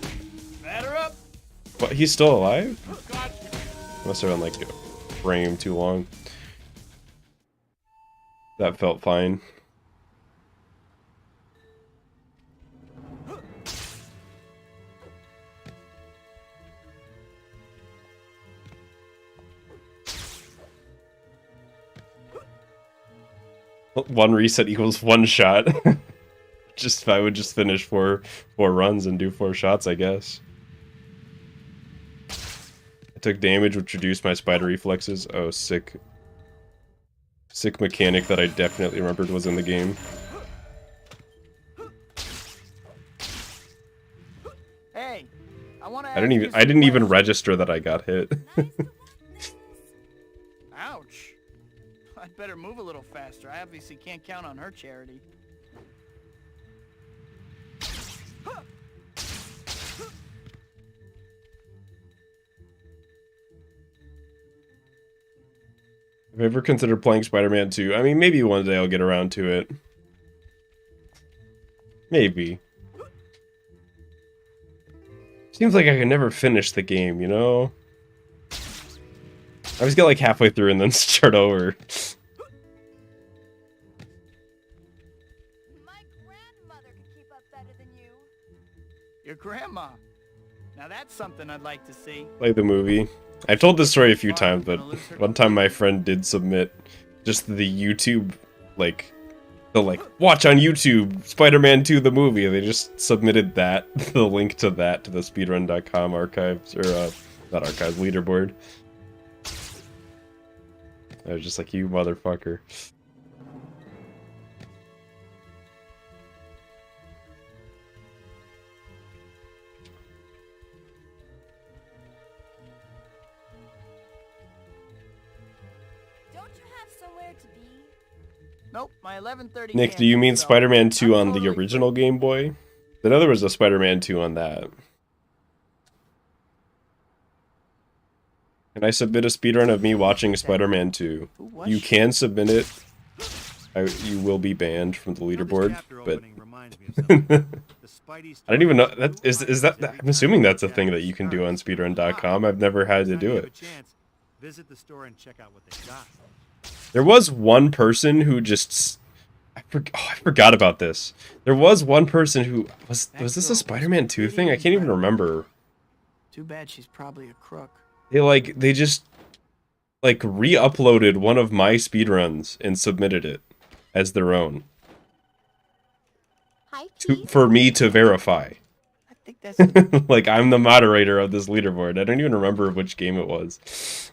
Batter up. What, he's still alive? God. Must have been like a frame too long. That felt fine. One reset equals one shot. Just if I would just finish four runs and do 4 shots, I guess. I took damage, which reduced my spider reflexes. Oh, sick. Sick mechanic that I definitely remembered was in the game. Hey, I want to. I didn't even register that I got hit. Ouch. I'd better move a little faster. I obviously can't count on her charity. Have you ever considered playing Spider-Man 2? I mean, maybe one day I'll get around to it. Maybe. Seems like I can never finish the game, you know? I always get like halfway through and then start over. My grandmother could keep up better than you. Your grandma. Now that's something I'd like to see. Play the movie. I've told this story a few times, but one time my friend did submit just the YouTube, like, watch on YouTube, Spider-Man 2 the movie. They just submitted that, the link to that, to the speedrun.com archives, or, not archives, leaderboard. I was just like, you motherfucker. Don't you have somewhere to be? Nope, my 11:30. Nick, do you mean Spider-Man 2 on the original Game Boy? I know there was a Spider-Man 2 on that. Can I submit a speedrun of me watching Spider-Man 2? You can submit it. You will be banned from the leaderboard, but I don't even know. Is that? I'm assuming that's a thing that you can do on speedrun.com. I've never had to do it. Visit the store and check out what they got. There was one person who just... I forgot about this. There was one person who... Was this a Spider-Man 2 thing? I can't even remember. Too bad she's probably a crook. They just re-uploaded one of my speedruns and submitted it as their own. Hi, Chief. For me to verify. I think that's a Like, I'm the moderator of this leaderboard. I don't even remember which game it was.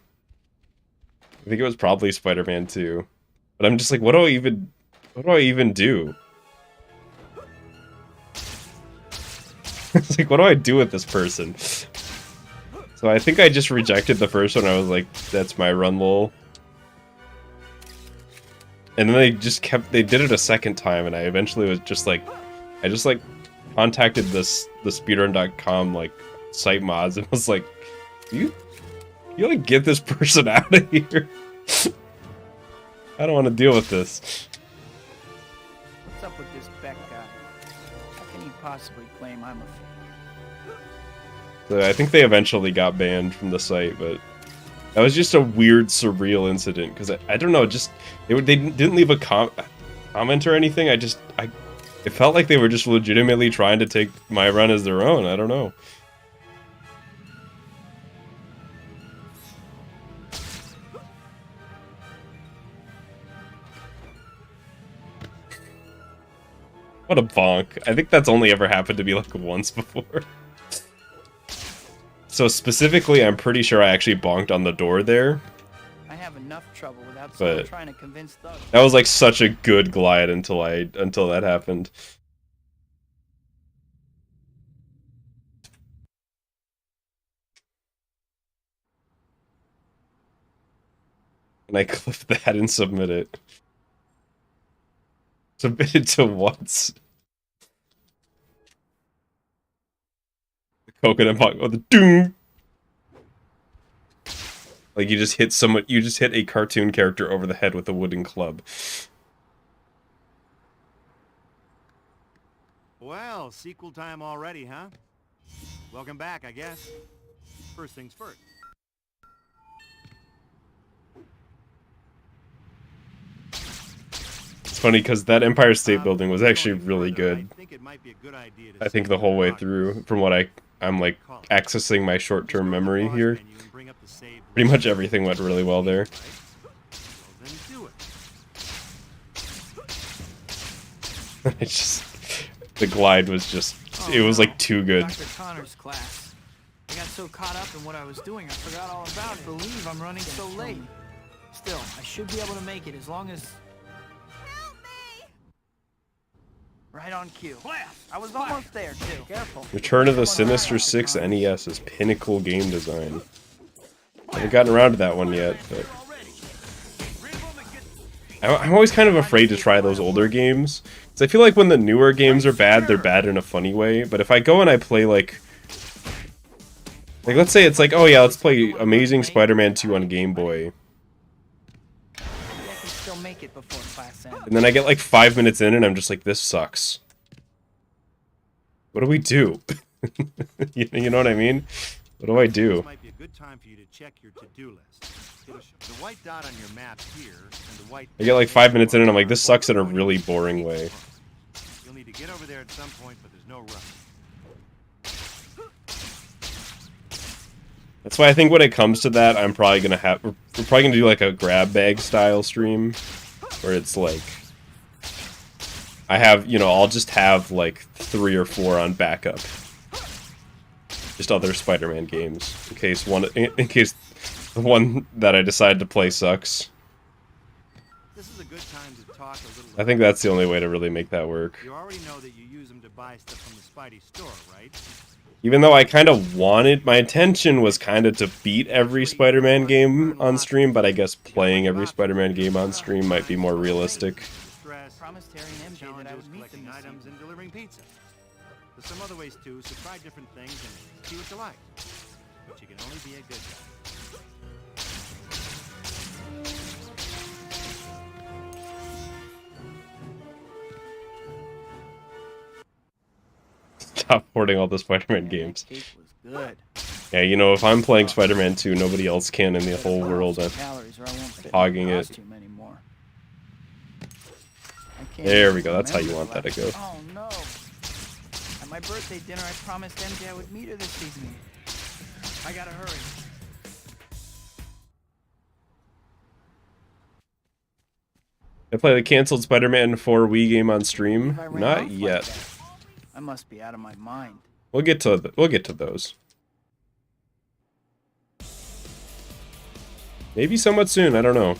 I think it was probably Spider-Man 2. But I'm just like, what do I even do? It's like, what do I do with this person? So I think I just rejected the first one. I was like, that's my run, lol. And then they did it a second time, and I eventually was just like, I just like contacted the speedrun.com like site mods and was like, you like get this person out of here. I don't want to deal with this. What's up with this Beck guy? How can he possibly claim I'm a... So I think they eventually got banned from the site, but that was just a weird, surreal incident, because I don't know, just they didn't leave a comment or anything. It felt like they were just legitimately trying to take my run as their own. I don't know. What a bonk. I think that's only ever happened to me like once before. So specifically, I'm pretty sure I actually bonked on the door there. I have enough trouble without someone But trying to convince thugs. that was like such a good glide until that happened. And I clip that and submit it. Submit it to what? The coconut pot. Oh, the doom. Like you just hit someone. You just hit a cartoon character over the head with a wooden club. Well, sequel time already, huh? Welcome back, I guess. First things first. It's funny because that Empire State Building was actually really good. I think it might be a good idea to I think the whole way through, from what I'm like accessing my short-term memory here. Pretty much everything went really well there. It's just the glide was just it was like too good. Dr. Connor's class. I got so caught up in what I was doing, I forgot all about it. I believe I'm running so late. Still, I should be able to make it as long as... Help me! Right on cue. I was almost there, too. Careful. Return of the Sinister Six NES's pinnacle game design. I haven't gotten around to that one yet, but I'm always kind of afraid to try those older games. Because I feel like when the newer games are bad, they're bad in a funny way. But if I go and I play like let's say it's like, oh yeah, let's play Amazing Spider-Man 2 on Game Boy. I can still make it before class ends. And then I get like 5 minutes in and I'm just like, this sucks. What do we do? You know what I mean? What do I do? This might be a good time for you to check your to-do list. The white dot on your map here and the white... I get like 5 minutes in and I'm like, this sucks in a really boring way. You'll need to get over there at some point, but there's no rush. That's why I think when it comes to that, I'm probably gonna have we're probably gonna do like a grab bag style stream, where it's like I have, you know, I'll just have like 3 or 4 on backup, just other Spider-Man games in case the one that I decide to play sucks. This is a good time to talk a little. I think that's the only way to really make that work. You already know that you use them to buy stuff from the Spidey store, right? Even though I kind of wanted, my intention was kind of to beat every Spider-Man game on stream, but I guess playing every Spider-Man game on stream might be more realistic. Stress, Promised Harry and MJ that I would meet them collecting this items evening. and delivering pizza. There's some other ways too, so try different things and see what you like. But you can only be a good guy. Stop hoarding all the Spider-Man games. That cake was good. Yeah, you know, if I'm playing Spider-Man 2, nobody else can in the whole world. I'm Calories or I won't fit in hogging the it. costume anymore. I can't There even we go, that's how you remember want that to last- go. Oh no! At my birthday dinner, I promised MJ I would meet her this evening. I gotta hurry. I play the canceled Spider-Man 4 Wii game on stream. If I ran Not off like yet. that, I must be out of my mind. We'll get to those. Maybe somewhat soon, I don't know.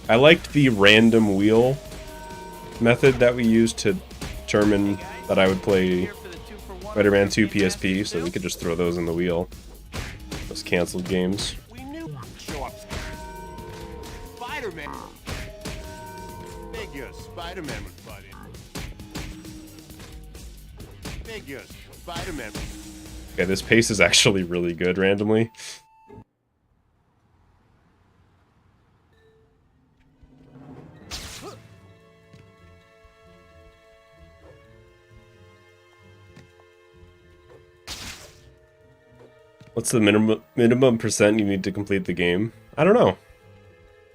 I liked the random wheel method that we used to determine that I would play Here for the 2-for-1 Spider-Man 2 PSP, so we could just throw those in the wheel. Those canceled games. We knew show up. Spider-Man. Figure Spider-Man would butt in. Figure Spider-Man. Okay, this pace is actually really good randomly. What's the minimum percent you need to complete the game? I don't know.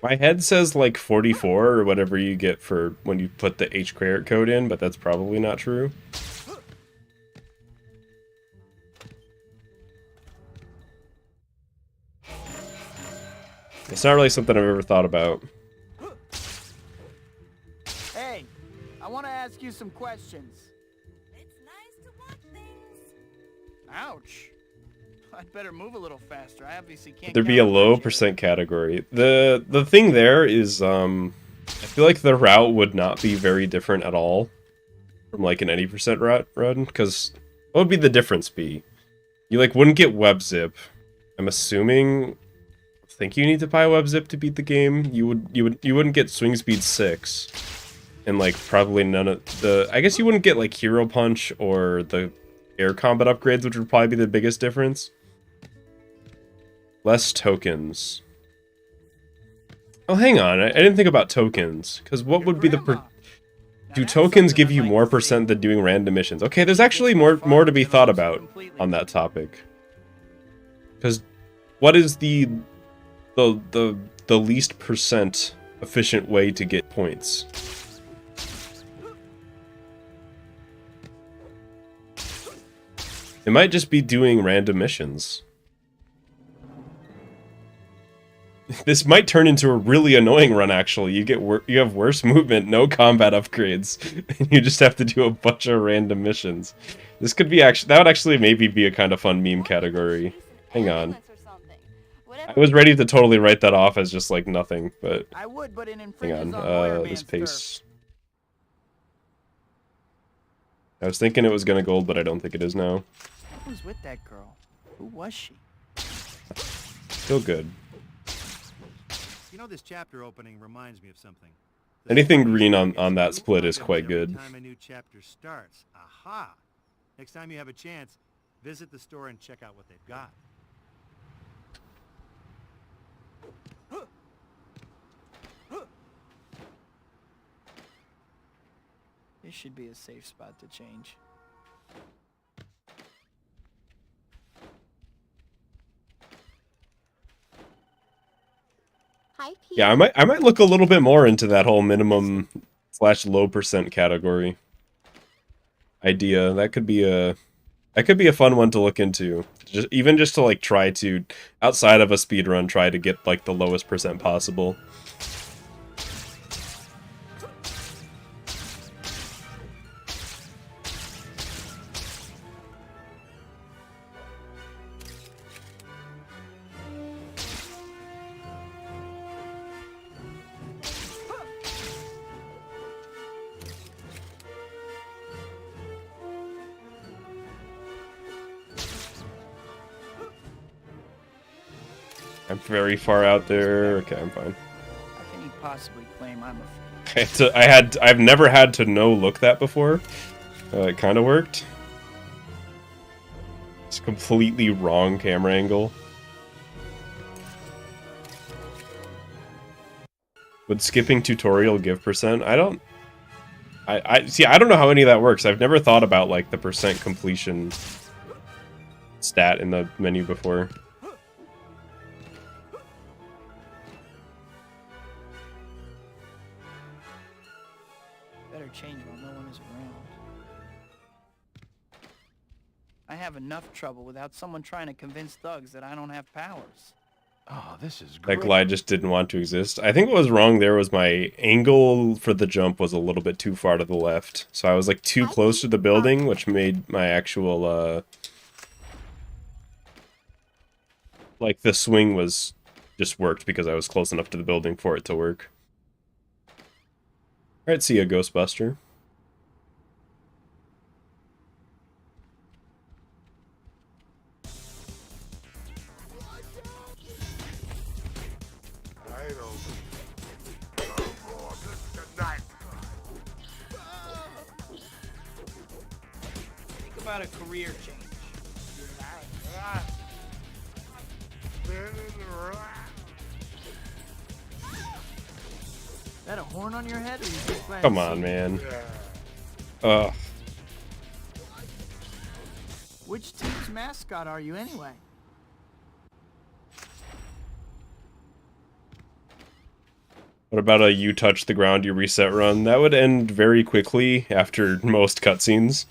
My head says like 44 or whatever you get for when you put the H-credit code in, but that's probably not true. It's not really something I've ever thought about. Hey, I want to ask you some questions. It's nice to watch things. Ouch. I'd better move a little faster. I obviously can't. There'd be a count low much here. percent category. The thing there is, I feel like the route would not be very different at all from like an any percent route run, because what would be the difference be? You like wouldn't get web zip. I'm assuming. I think you need to buy web zip to beat the game. You wouldn't get swing speed 6, and like probably none of the. I guess you wouldn't get like hero punch or the air combat upgrades, which would probably be the biggest difference. Less tokens. Oh, hang on. I didn't think about tokens. Because what would be the... Do tokens give you more percent than doing random missions? Okay, there's actually more to be thought about on that topic. Because what is the least percent efficient way to get points? It might just be doing random missions. This might turn into a really annoying run, actually. You have worse movement, no combat upgrades, and you just have to do a bunch of random missions. This could be that would actually maybe be a kind of fun meme category. Hang on. I was ready to totally write that off as just like nothing, but I would, but it hang infringes on. on This pace. I was thinking it was gonna gold, but I don't think it is now. Who was with that girl? Who was she? Still good. You know, this chapter opening reminds me of something. Anything green on that split is quite good. Every time a new chapter starts. Aha! Next time you have a chance, visit the store and check out what they've got. This should be a safe spot to change. Hi, Pete. Yeah, I might look a little bit more into that whole minimum / low percent category idea. That could be a fun one to look into. Even just to like try to, outside of a speedrun, try to get like the lowest percent possible. I'm very far out there. Okay, I'm fine. How can he possibly claim I'm a... I've never had to no look that before. It kind of worked. It's completely wrong camera angle. Would skipping tutorial give percent? I don't know how any of that works. I've never thought about like the percent completion stat in the menu before. Better change while no one is around. I have enough trouble without someone trying to convince thugs that I don't have powers. Oh, this is That great. glide just didn't want to exist. I think what was wrong there was my angle for the jump was a little bit too far to the left. So I was like too close to the building, which made my actual, like the swing was just worked because I was close enough to the building for it to work. Alright, see ya, Ghostbuster. Think about a career change. Is that a horn on your head? Or you just glad Come to on, see me? man. Ugh. Which team's mascot are you anyway? What about a you touch the ground, you reset run? That would end very quickly after most cutscenes.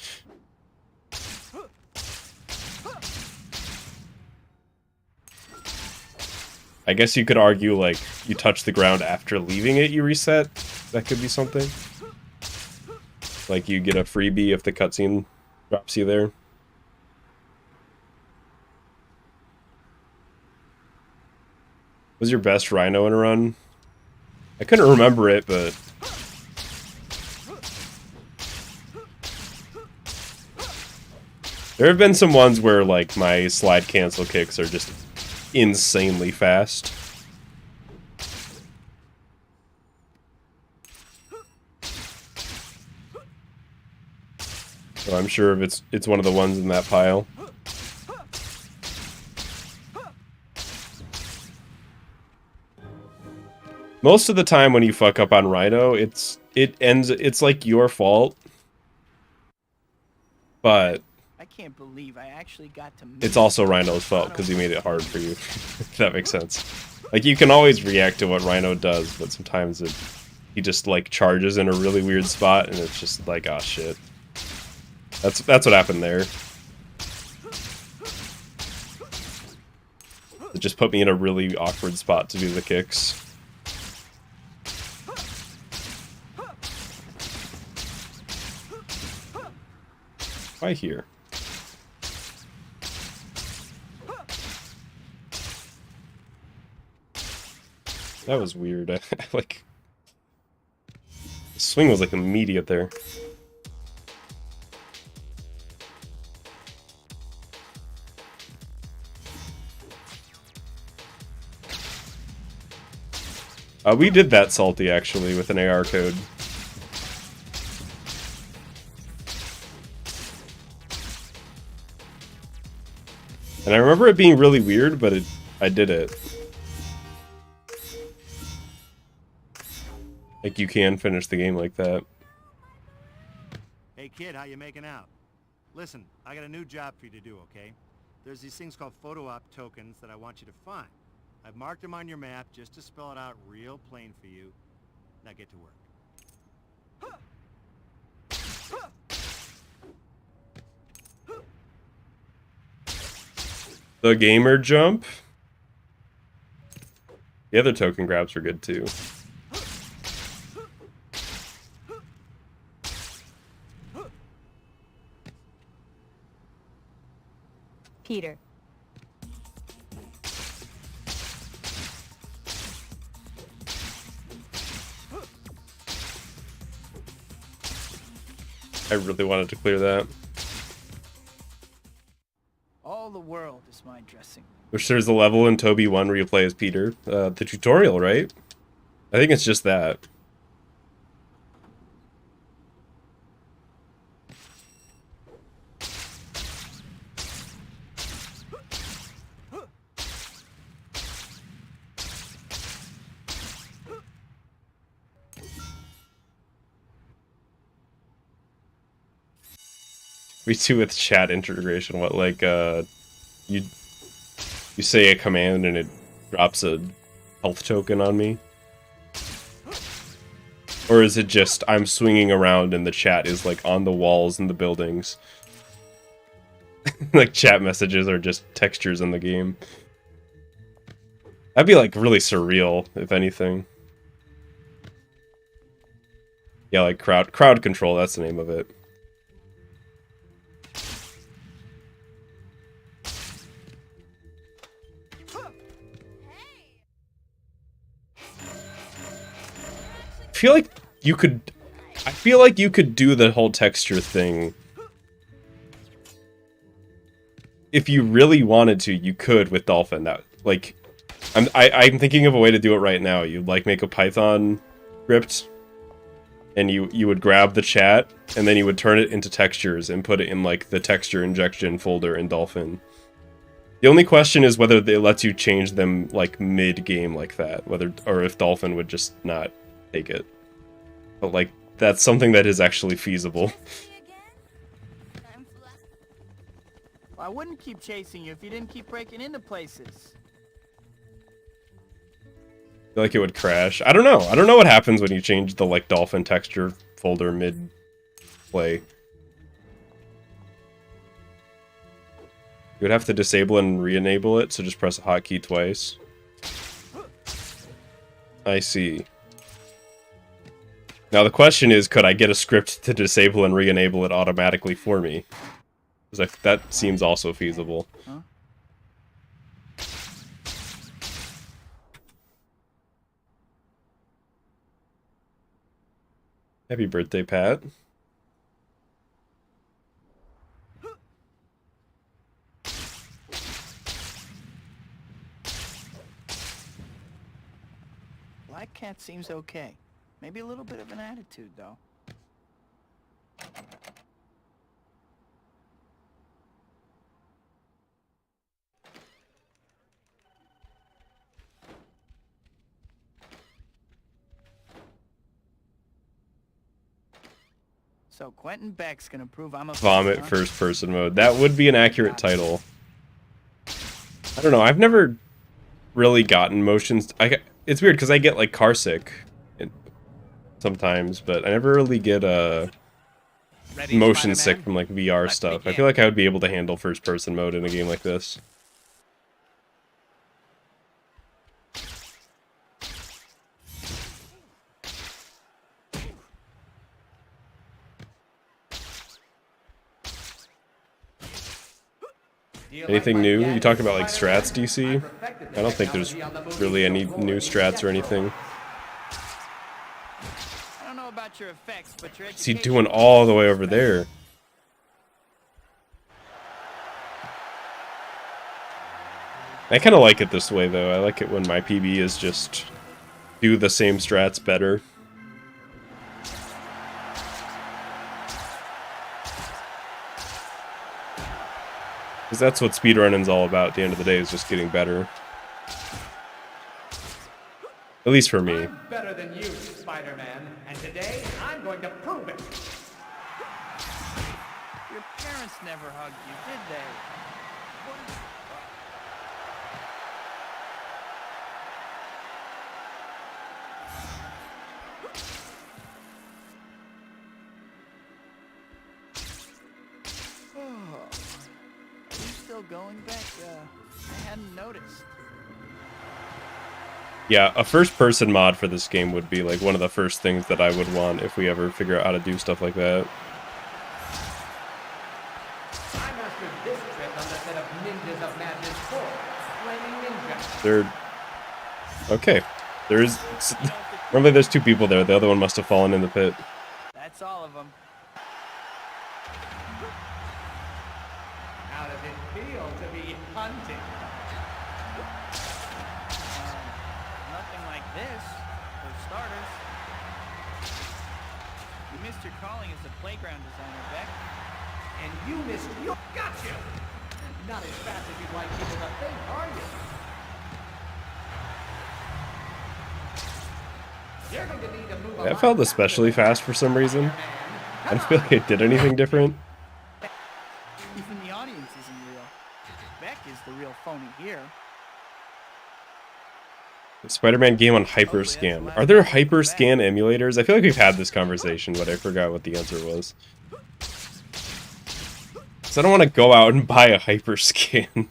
I guess you could argue, like, you touch the ground after leaving it, you reset. That could be something. Like you get a freebie if the cutscene drops you there. Was your best Rhino in a run? I couldn't remember it, but... There have been some ones where, like, my slide cancel kicks are just insanely fast. So I'm sure if it's one of the ones in that pile. Most of the time when you fuck up on Rhino, it's like your fault. But I can't believe I actually got to meet it's also Rhino's fault because he made it hard for you. If that makes sense. Like you can always react to what Rhino does, but sometimes he just like charges in a really weird spot and it's just like, oh shit. That's what happened there. It just put me in a really awkward spot to do the kicks. Why here? That was weird. Like, the swing was like immediate there. We did that salty actually with an AR code. And I remember it being really weird, but I did it. Like, you can finish the game like that. Hey kid, how you making out? Listen, I got a new job for you to do, okay? There's these things called photo op tokens that I want you to find. I've marked them on your map just to spell it out real plain for you. Now get to work. The gamer jump. The other token grabs were good too. Peter. I really wanted to clear that. all the world is my dressing. Which there's a level in Toby 1 where you play as Peter. The tutorial, right? I think it's just that. We do with chat integration, what, like, you say a command and it drops a health token on me? Or is it just, I'm swinging around and the chat is, like, on the walls in the buildings? Like, chat messages are just textures in the game. That'd be, like, really surreal, if anything. Yeah, like, crowd control, that's the name of it. I feel like you could do the whole texture thing. If you really wanted to, you could with Dolphin. That, like, I'm thinking of a way to do it right now. You'd like make a Python script and you would grab the chat and then you would turn it into textures and put it in like the texture injection folder in Dolphin. The only question is whether it lets you change them like mid-game like that, or if Dolphin would just not take it. But like, that's something that is actually feasible. Well, I wouldn't keep chasing you if you didn't keep breaking into places. I feel like it would crash. I don't know. I don't know what happens when you change the like Dolphin texture folder mid-play. You would have to disable and re-enable it, so just press a hotkey twice. I see. Now the question is, could I get a script to disable and re-enable it automatically for me? Because that seems also feasible. Huh? Happy birthday, Pat. Black Cat seems okay. Maybe a little bit of an attitude, though. So Quentin Beck's gonna prove I'm a Vomit huh? first person mode. That would be an accurate title. I don't know. I've never really gotten motions. It's weird because I get like car sick sometimes, but I never really get motion sick from like VR stuff. I feel like I would be able to handle first person mode in a game like this. Anything new? You talk about like strats, DC? I don't think there's really any new strats or anything. I don't know about your effects, but your What's he doing all the way over there? I kind of like it this way though. I like it when my PB is just do the same strats better. Because that's what speedrunning's all about at the end of the day, is just getting better. At least for me. I'm better than you, Spider-Man, and today I'm going to prove it. Your parents never hugged you, did they? Still going back? I hadn't noticed. Yeah, a first-person mod for this game would be like one of the first things that I would want if we ever figure out how to do stuff like that. I mastered this trick on the set of Ninjas of Madness 4. Flaming Ninja. They're... Okay. There's... Remember, there's two people there. The other one must have fallen in the pit. That's all of them. How does it feel to be hunted? Nothing like this, for starters. You missed your calling as a playground designer, Beck. And you missed your... Gotcha! Not as fast as you'd like people to think, are you? You're going to need to move That felt especially fast for some reason. I don't feel like it did anything different. Even the audience isn't real. Beck is the real phony here. Spider-Man game on Hyperscan. Are there Hyperscan emulators? I feel like we've had this conversation, but I forgot what the answer was. So I don't want to go out and buy a Hyperscan.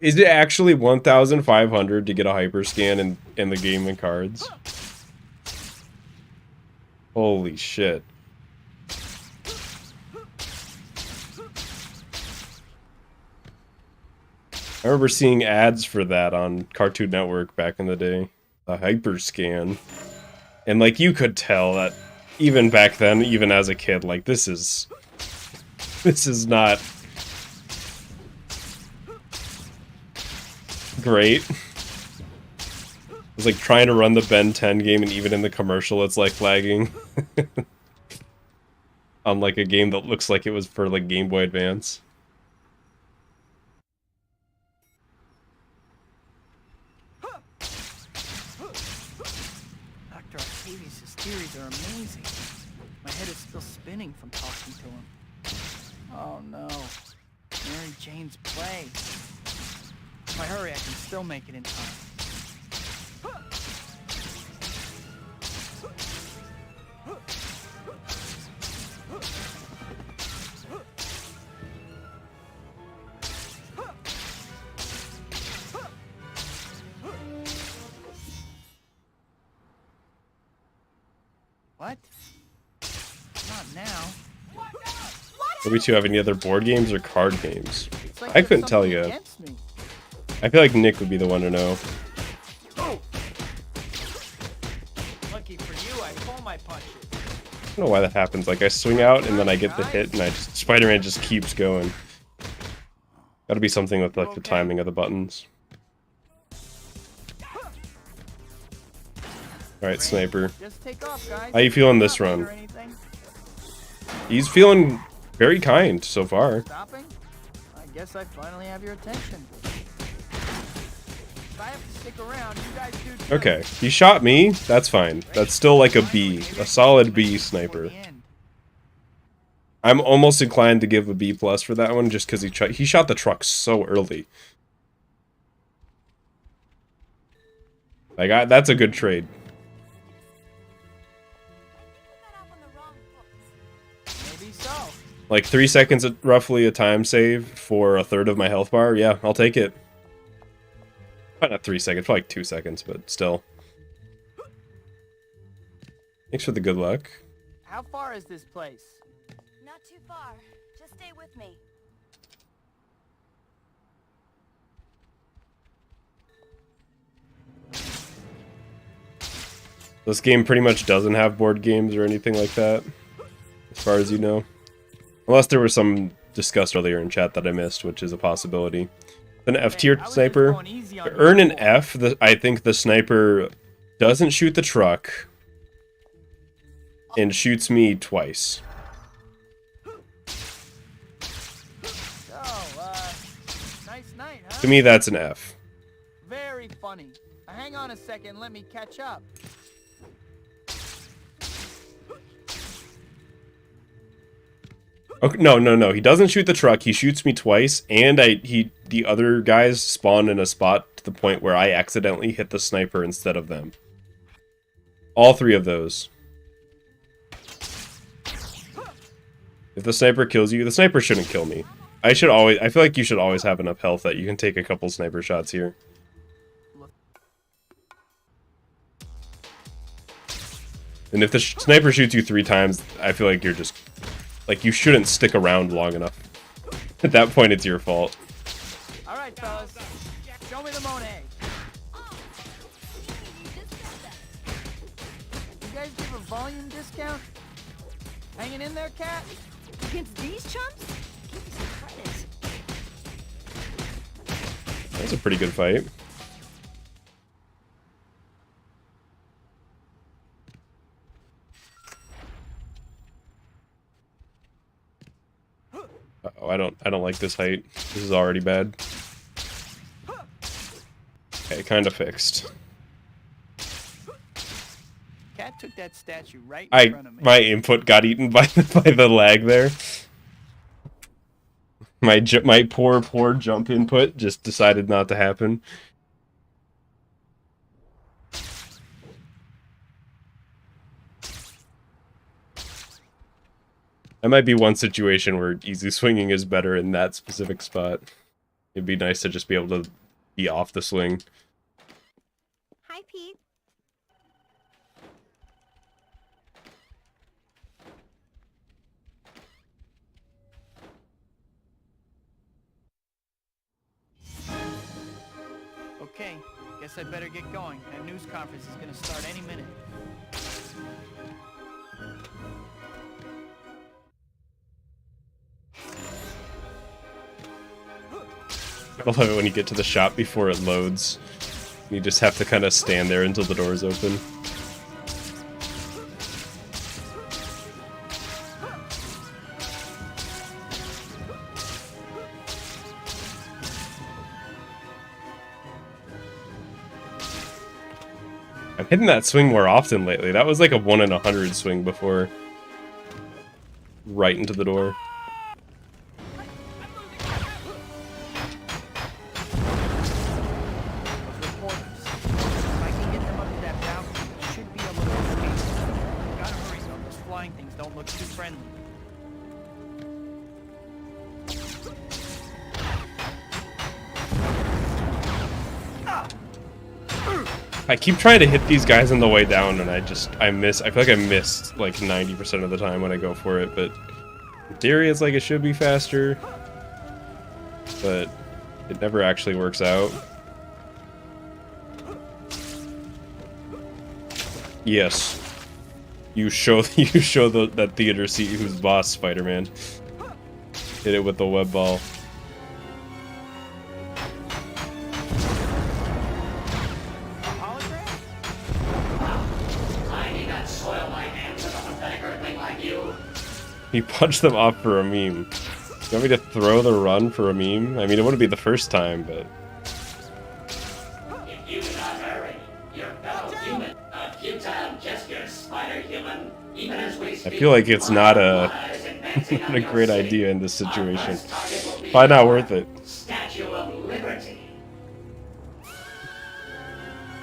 Is it actually 1,500 to get a Hyperscan in the game and cards? Holy shit. I remember seeing ads for that on Cartoon Network back in the day. The Hyperscan. And like you could tell that even back then, even as a kid, like this is not great. It's like trying to run the Ben 10 game, and even in the commercial it's like lagging. On like a game that looks like it was for like Game Boy Advance. Dr. Octavius' theories are amazing. My head is still spinning from talking to him. Oh no. Mary Jane's play. If I hurry, I can still make it in time. What? Not now. Do we two have any other board games or card games? It's like I there's couldn't tell something you. against me. I feel like Nick would be the one to know. Lucky for you, I pull my punches. I don't know why that happens. Like I swing out and then I get the hit and Spider-Man just keeps going. Gotta be something with like the timing of the buttons. Alright, Sniper. Just take off, guys. How you feeling this Not late run? or anything. He's feeling very kind so far. Stopping? I guess I finally have your attention. If I have to stick around, you guys do too. Okay, he shot me. That's fine. That's still like a B. A solid B, Sniper. I'm almost inclined to give a B+ for that one just because he shot the truck so early. Like, that's a good trade. Maybe so. Like 3 seconds roughly a time save for a third of my health bar. Yeah, I'll take it. Probably not 3 seconds, probably like 2 seconds, but still. Thanks for the good luck. How far is this place? Not too far. Just stay with me. This game pretty much doesn't have board games or anything like that, as far as you know. Unless there was some discussed earlier in chat that I missed, which is a possibility. An F-tier sniper. To earn an F, I think the sniper doesn't shoot the truck and shoots me twice. Nice night, huh? To me, that's an F. Very funny. Hang on a second, let me catch up. Okay, no. He doesn't shoot the truck. He shoots me twice, and the other guys spawn in a spot to the point where I accidentally hit the sniper instead of them. All 3 of those. If the sniper kills you, the sniper shouldn't kill me. I feel like you should always have enough health that you can take a couple sniper shots here. And if the sniper shoots you 3 times, I feel like you're just... Like, you shouldn't stick around long enough. At that point, it's your fault. Alright, fellas. Show me the Monet. You guys give a volume discount? Hanging in there, cat? Against these chumps? Give me some credit. That was a pretty good fight. Uh-oh, I don't like this height. This is already bad. Okay, kind of fixed. Cat took that statue right in front of me. My input got eaten by the lag there. My poor jump input just decided not to happen. That might be one situation where easy swinging is better in that specific spot. It'd be nice to just be able to be off the swing. Hi, Pete. Okay, guess I better get going. That news conference is gonna start any minute. I love it when you get to the shop before it loads. You just have to kind of stand there until the doors open. I'm hitting that swing more often lately. That was like a 1 in 100 swing before. Right into the door. Those reporters. If I can get them up to that balcony, there should be a little escape. Gotta hurry though, those flying things don't look too friendly. I keep trying to hit these guys on the way down, and I miss. I feel like I missed like 90% of the time when I go for it, but in theory it's like it should be faster, but it never actually works out. Yes. You show that theater seat who's boss, Spider-Man. Hit it with the web ball. He punched them off for a meme. You want me to throw the run for a meme? I mean, it wouldn't be the first time, but... If you do not hurry, your fellow human, a futile gesture, spider-human, even as we speak, I feel like it's not a great idea in this situation. Probably not worth it. Statue of Liberty.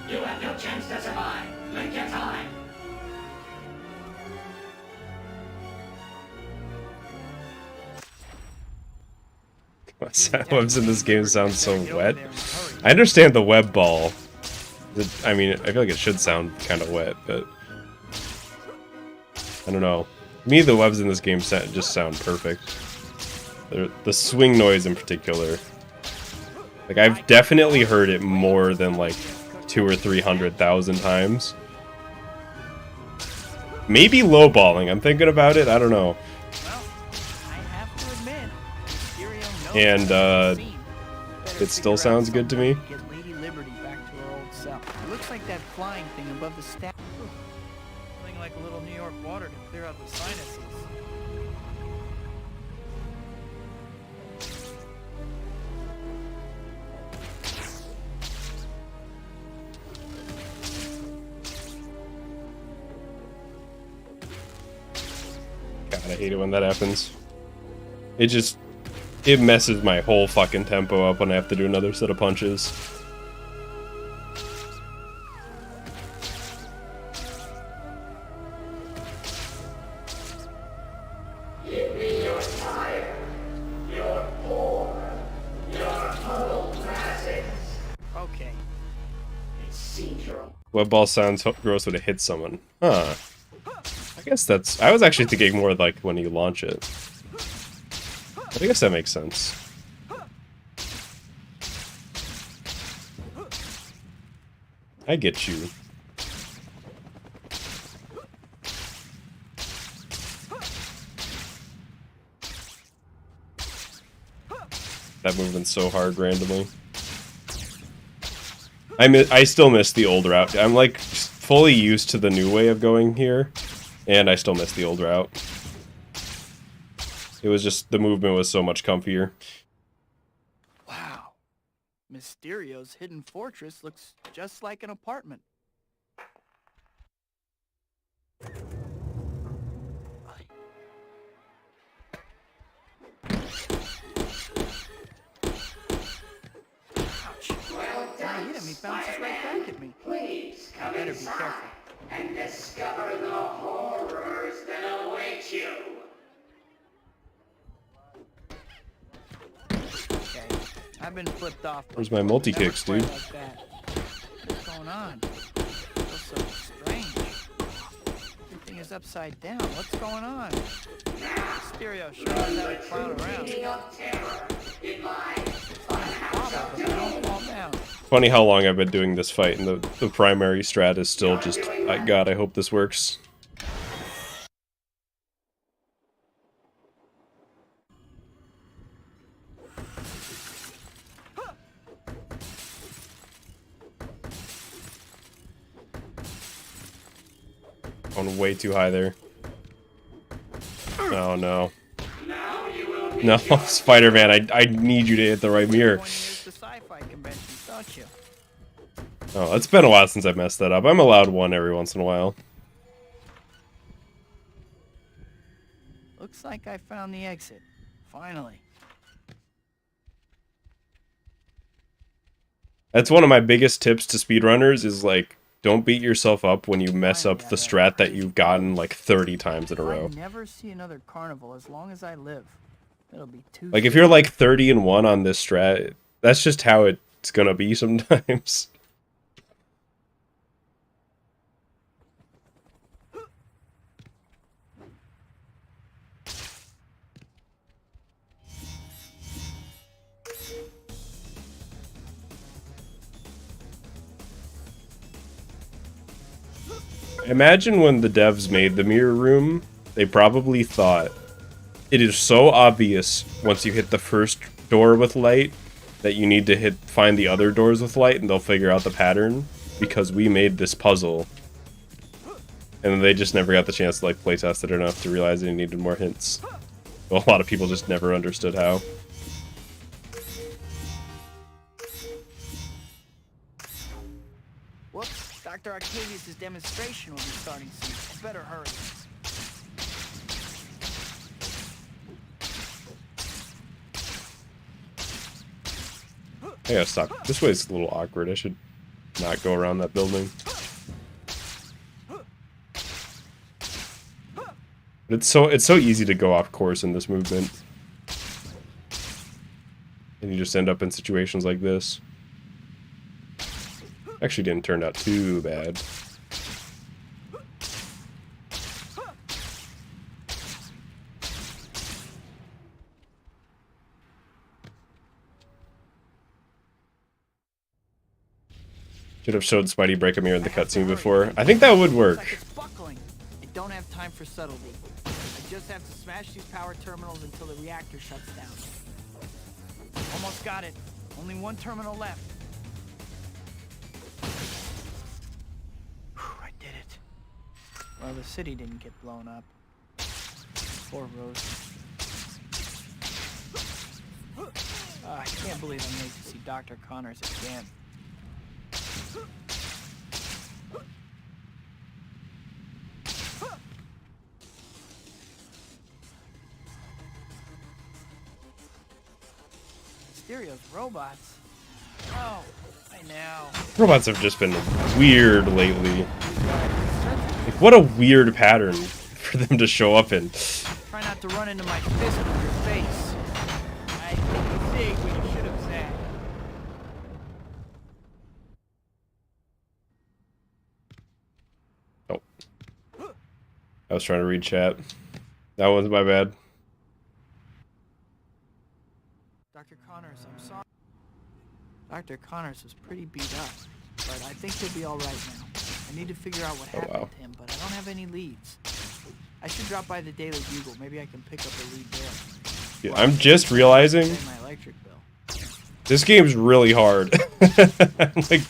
You have no chance to survive. Make your time. Webs in this game sound so wet. I understand the web ball. I mean, I feel like it should sound kind of wet, but... I don't know. To me, the webs in this game just sound perfect. The swing noise in particular. Like, I've definitely heard it more than, like, 200,000 or 300,000 times. Maybe lowballing. I'm thinking about it. I don't know. And it still sounds good to me. Get Lady Liberty back to her old self. It looks like that flying thing above the statue. Something like a little New York water to clear out the sinuses. God, I hate it when that happens. It messes my whole fucking tempo up when I have to do another set of punches. Give me your fire, your poor, your huddled masses. Okay. It seems you're Web ball sounds gross when it hits someone. Huh. I guess that's... I was actually thinking more like when you launch it. But I guess that makes sense. I get you. That movement's so hard randomly. I still miss the old route. I'm like fully used to the new way of going here, and I still miss the old route. It was just, the movement was so much comfier. Wow. Mysterio's hidden fortress looks just like an apartment. Ouch. When I hit him, he bounces right back at me. Please come Better be inside careful. and discover the horrors that await you. Okay. I've been flipped off. Where's my multi-kicks, dude? Like that. What's going on? Feels so strange. Everything is upside down. What's going on? Mysterio sure knows how to clown around. Don't fall down. Funny how long I've been doing this fight, and the primary strat is still just, God, I hope this works. Going way too high there. Oh no. No, Spider-Man, I need you to hit the right mirror. The sci-fi conventions, don't you? Oh, it's been a while since I messed that up. I'm allowed one every once in a while. Looks like I found the exit. Finally. That's one of my biggest tips to speedrunners is like, don't beat yourself up when you mess up the strat that you've gotten like 30 times in a row. I never see another carnival as long as I live. It'll be too. Like if you're like 30-1 on this strat, that's just how it's gonna be sometimes. Imagine when the devs made the mirror room, they probably thought it is so obvious once you hit the first door with light that you need to find the other doors with light and they'll figure out the pattern because we made this puzzle. And then they just never got the chance to like playtest it enough to realize they needed more hints. Well, a lot of people just never understood how. Whoops. Dr. Octavius' demonstration will be starting soon. I better hurry. I gotta stop. This way is a little awkward. I should not go around that building. But it's so easy to go off course in this movement. And you just end up in situations like this. Actually didn't turn out too bad. Should have showed Spidey break a mirror in the cutscene before. I think that would work. It's buckling. I don't have time for subtlety. I just have to smash these power terminals until the reactor shuts down. Almost got it. Only one terminal left. I did it. Well, the city didn't get blown up. Poor Rose. I can't believe I'm made to see Dr. Connors again. Mysterio's robots? Oh, I know. Robots have just been weird lately. Like, what a weird pattern for them to show up in. Try not to run into my fist with your face. I think you say what you should have said. Oh. I was trying to read chat. That was my bad. Dr. Connors, I'm sorry. Dr. Connors was pretty beat up, but I think he'll be all right now. I need to figure out what happened to him, but I don't have any leads. I should drop by the Daily Bugle. Maybe I can pick up a lead there. Yeah, I'm just realizing My electric bill. this game's really hard. Like,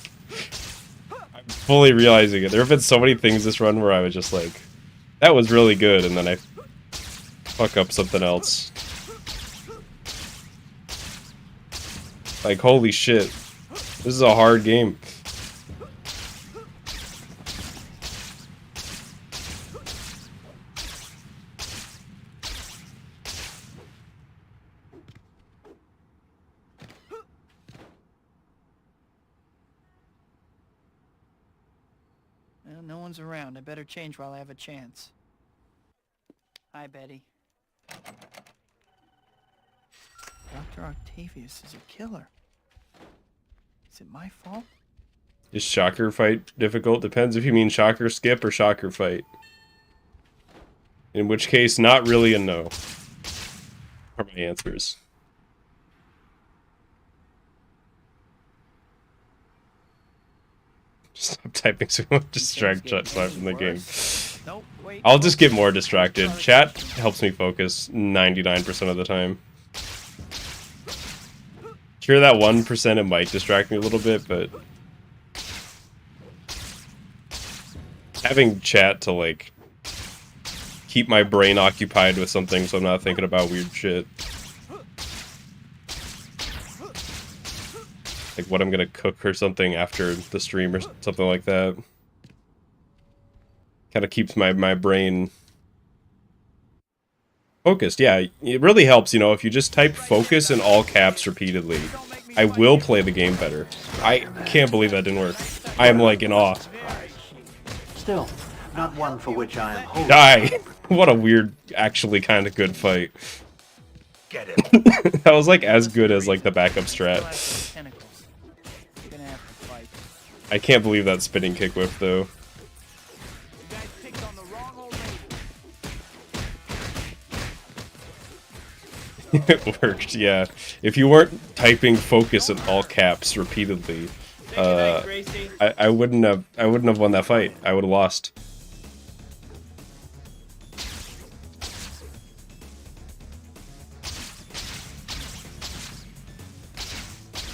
I'm fully realizing it. There have been so many things this run where I was just like, that was really good, and then I fuck up something else. Like, holy shit. This is a hard game. Well, no one's around. I better change while I have a chance. Hi, Betty. Dr. Octavius is a killer. Is it my fault? Is Shocker fight difficult? Depends if you mean Shocker skip or Shocker fight. In which case, not really a no. Are my answers. Stop typing so much distract chat from the game. Nope, wait. I'll just get more distracted. Chat helps me focus 99% of the time. Sure, that 1% it might distract me a little bit, but having chat to like keep my brain occupied with something so I'm not thinking about weird shit. like what I'm gonna cook or something after the stream or something like that. Kind of keeps my brain focused. Yeah, it really helps, you know, if you just type focus in all caps repeatedly. I will play the game better. I can't believe that didn't work. I am like in awe. Still, not one for which I am wholly. Die! What a weird, actually kind of good fight. Get it. That was like as good as like the backup strat. Tentacles. You're gonna have to fight. I can't believe that spinning kick whip though. You guys picked on the wrong old lady. It worked, yeah. If you weren't typing focus in all caps repeatedly, I wouldn't have won that fight. I would have lost.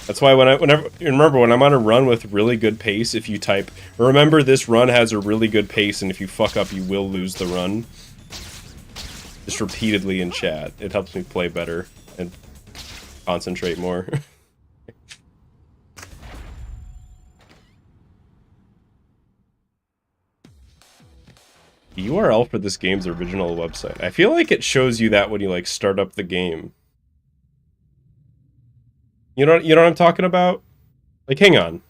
That's why remember when I'm on a run with really good pace, if you type, remember this run has a really good pace and if you fuck up you will lose the run. Just repeatedly in chat. It helps me play better and concentrate more. The URL for this game's original website. I feel like it shows you that when you like start up the game. You know what I'm talking about? Like, hang on.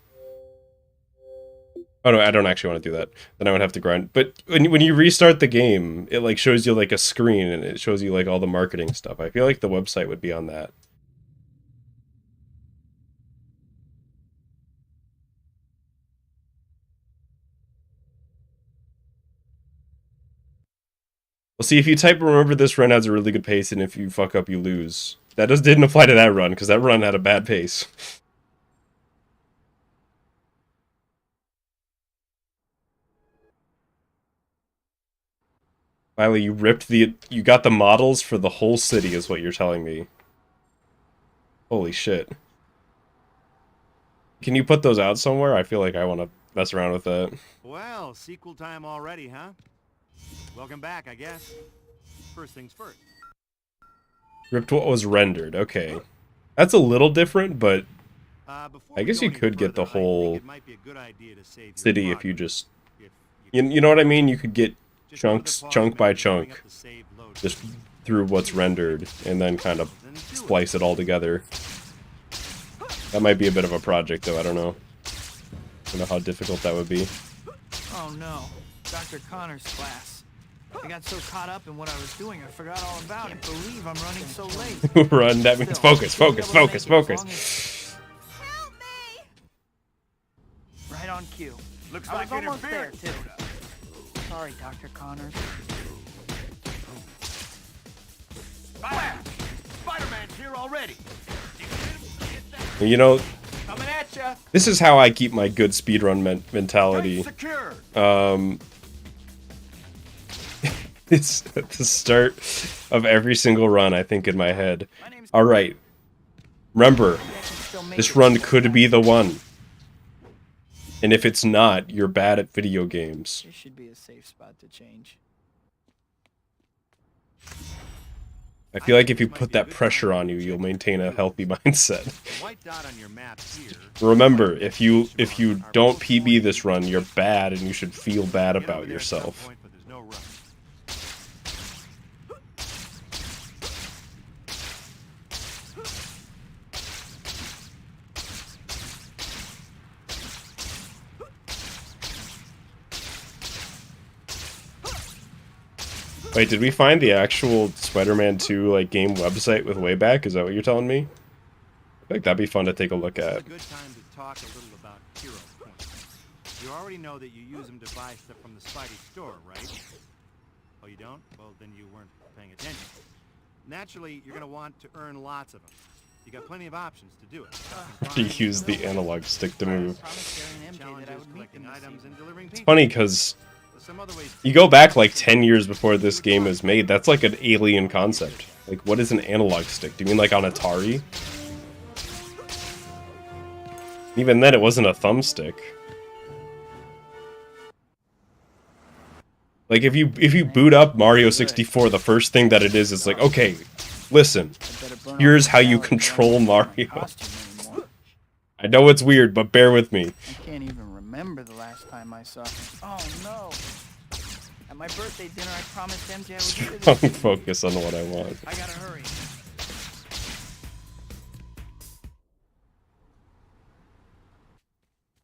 Oh no, I don't actually want to do that. Then I would have to grind. But when you restart the game, it like shows you like a screen and it shows you like all the marketing stuff. I feel like the website would be on that. Well, see, if you type remember this run has a really good pace and if you fuck up you lose. That didn't apply to that run, because that run had a bad pace. Finally, you got the models for the whole city, is what you're telling me. Holy shit. Can you put those out somewhere? I feel like I want to mess around with that. Well, sequel time already, huh? Welcome back, I guess. First things first. Ripped what was rendered. Okay. That's a little different, but I guess you could get the whole city if you just... You know what I mean? You could get chunks, chunk by chunk, just through what's rendered, and then kind of splice it all together. That might be a bit of a project, though. I don't know. I don't know how difficult that would be. Oh no, Dr. Connor's class. I got so caught up in what I was doing, I forgot all about it. I can't believe I'm running so late. Run, that means focus, focus, focus, focus. Help me! Right on cue. Looks I like was almost there, interference. too. Sorry, Dr. Connors. Fire! Spider-Man's here already. You know, Coming at ya. this is how I keep my good speedrun mentality. Secured. It's at the start of every single run, I think, in my head. Alright. Remember, this run could be the one. And if it's not, you're bad at video games. This should be a safe spot to change. I feel like if you put that pressure on you, you'll maintain a healthy mindset. Remember, if you don't PB this run, you're bad and you should feel bad about yourself. Wait, did we find the actual Spider-Man 2 like game website with Wayback? Is that what you're telling me? I think that'd be fun to take a look at. It's a good time to talk a little about hero points. You already know that you use them to buy stuff from the Spidey store, right? Oh, you don't? Well, then you weren't paying attention. Naturally, you're going to want to earn lots of them. You got plenty of options to do it. To use the analog stick to move. Challenges, collecting items, and delivering It's pizza. funny because Some other ways you go back like 10 years before this game is made, that's like an alien concept. Like, what is an analog stick? Do you mean like on Atari? Even then, it wasn't a thumbstick. Like, if you boot up Mario 64, the first thing that it is like, okay, listen, here's how you control Mario. I know it's weird, but bear with me. I can't even remember the last time I saw him. Oh no! At my birthday dinner, I promised MJ I would do Strong this. focus on what I want. I gotta hurry.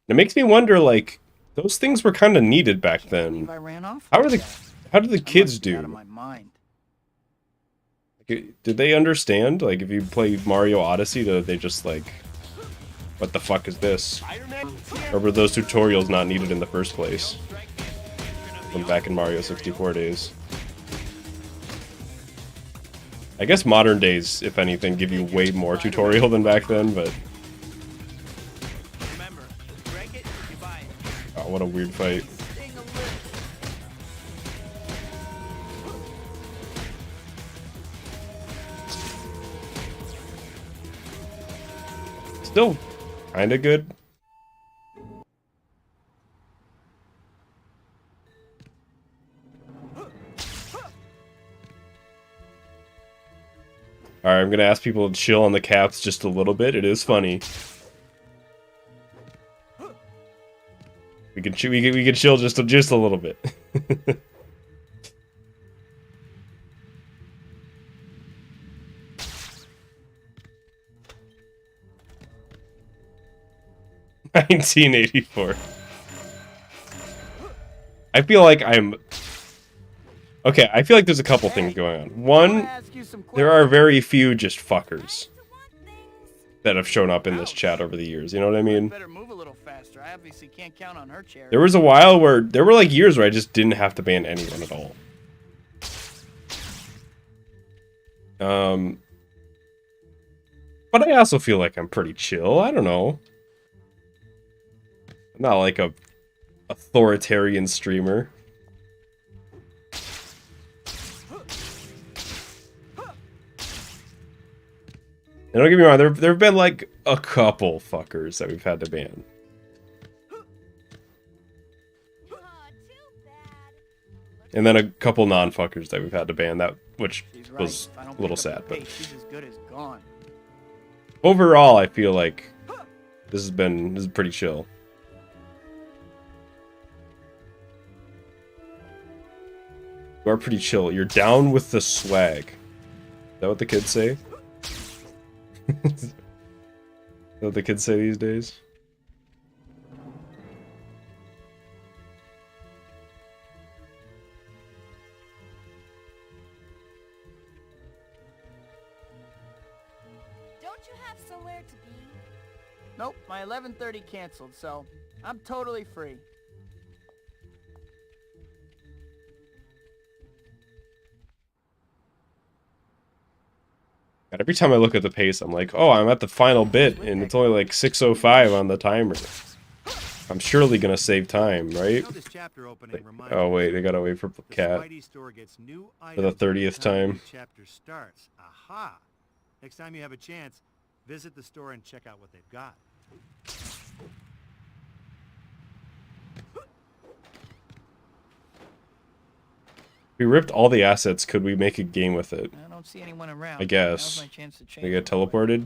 It makes me wonder, like, those things were kind of needed back then. I ran off. How like are the that. how did the I kids must be out of do? my mind. Did they understand? Like, if you play Mario Odyssey, do they just like, what the fuck is this? Or were those tutorials not needed in the first place? From back in Mario 64 days. I guess modern days, if anything, give you way more tutorial than back then, but... Remember, break it, you buy it. Oh, what a weird fight. Sting a little. Still kinda good. Alright, I'm gonna ask people to chill on the caps just a little bit. It is funny. We can chill just a little bit. 1984. I feel like I'm... Okay, I feel like there's a couple things going on. One, there are very few just fuckers that have shown up in this chat over the years, you know what I mean? Better move a little faster. I obviously can't count on her chair. There was a while where... There were like years where I just didn't have to ban anyone at all. But I also feel like I'm pretty chill. I don't know. I'm not like a authoritarian streamer. And don't get me wrong, there have been like a couple fuckers that we've had to ban. And then a couple non-fuckers that we've had to ban, that which was a little sad, but She's as good as gone. overall I feel like this is pretty chill. You are pretty chill. You're down with the swag. Is that what the kids say? Is that what the kids say these days? Don't you have somewhere to be? Nope, my 11:30 canceled, so I'm totally free. God, every time I look at the pace, I'm like, oh, I'm at the final bit, and it's only like 6:05 on the timer. I'm surely gonna save time, right? This chapter opening reminds Oh us wait, they gotta wait for the Cat Spidey store gets new for the items 30th every time. the chapter starts. Aha! Next time you have a chance, visit the store and check out what they've got. We ripped all the assets. Could we make a game with it? I don't see anyone around. I guess. Now's my chance to change They get the color. teleported.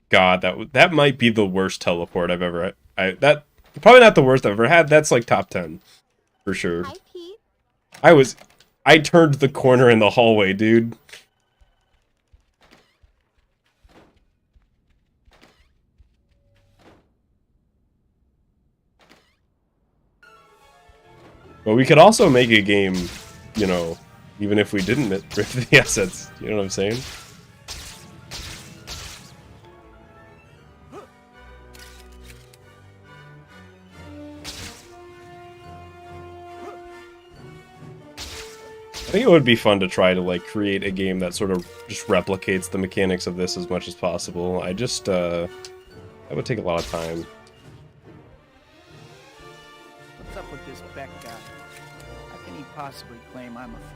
God, that might be the worst teleport I've ever. That probably not the worst I've ever had. That's like top 10 for sure. Hi, Pete. I turned the corner in the hallway, dude. But we could also make a game, you know, even if we didn't rip the assets. You know what I'm saying? I think it would be fun to try to like create a game that sort of just replicates the mechanics of this as much as possible. I just that would take a lot of time. What's up with this Beck guy? How can he possibly claim I'm a fake?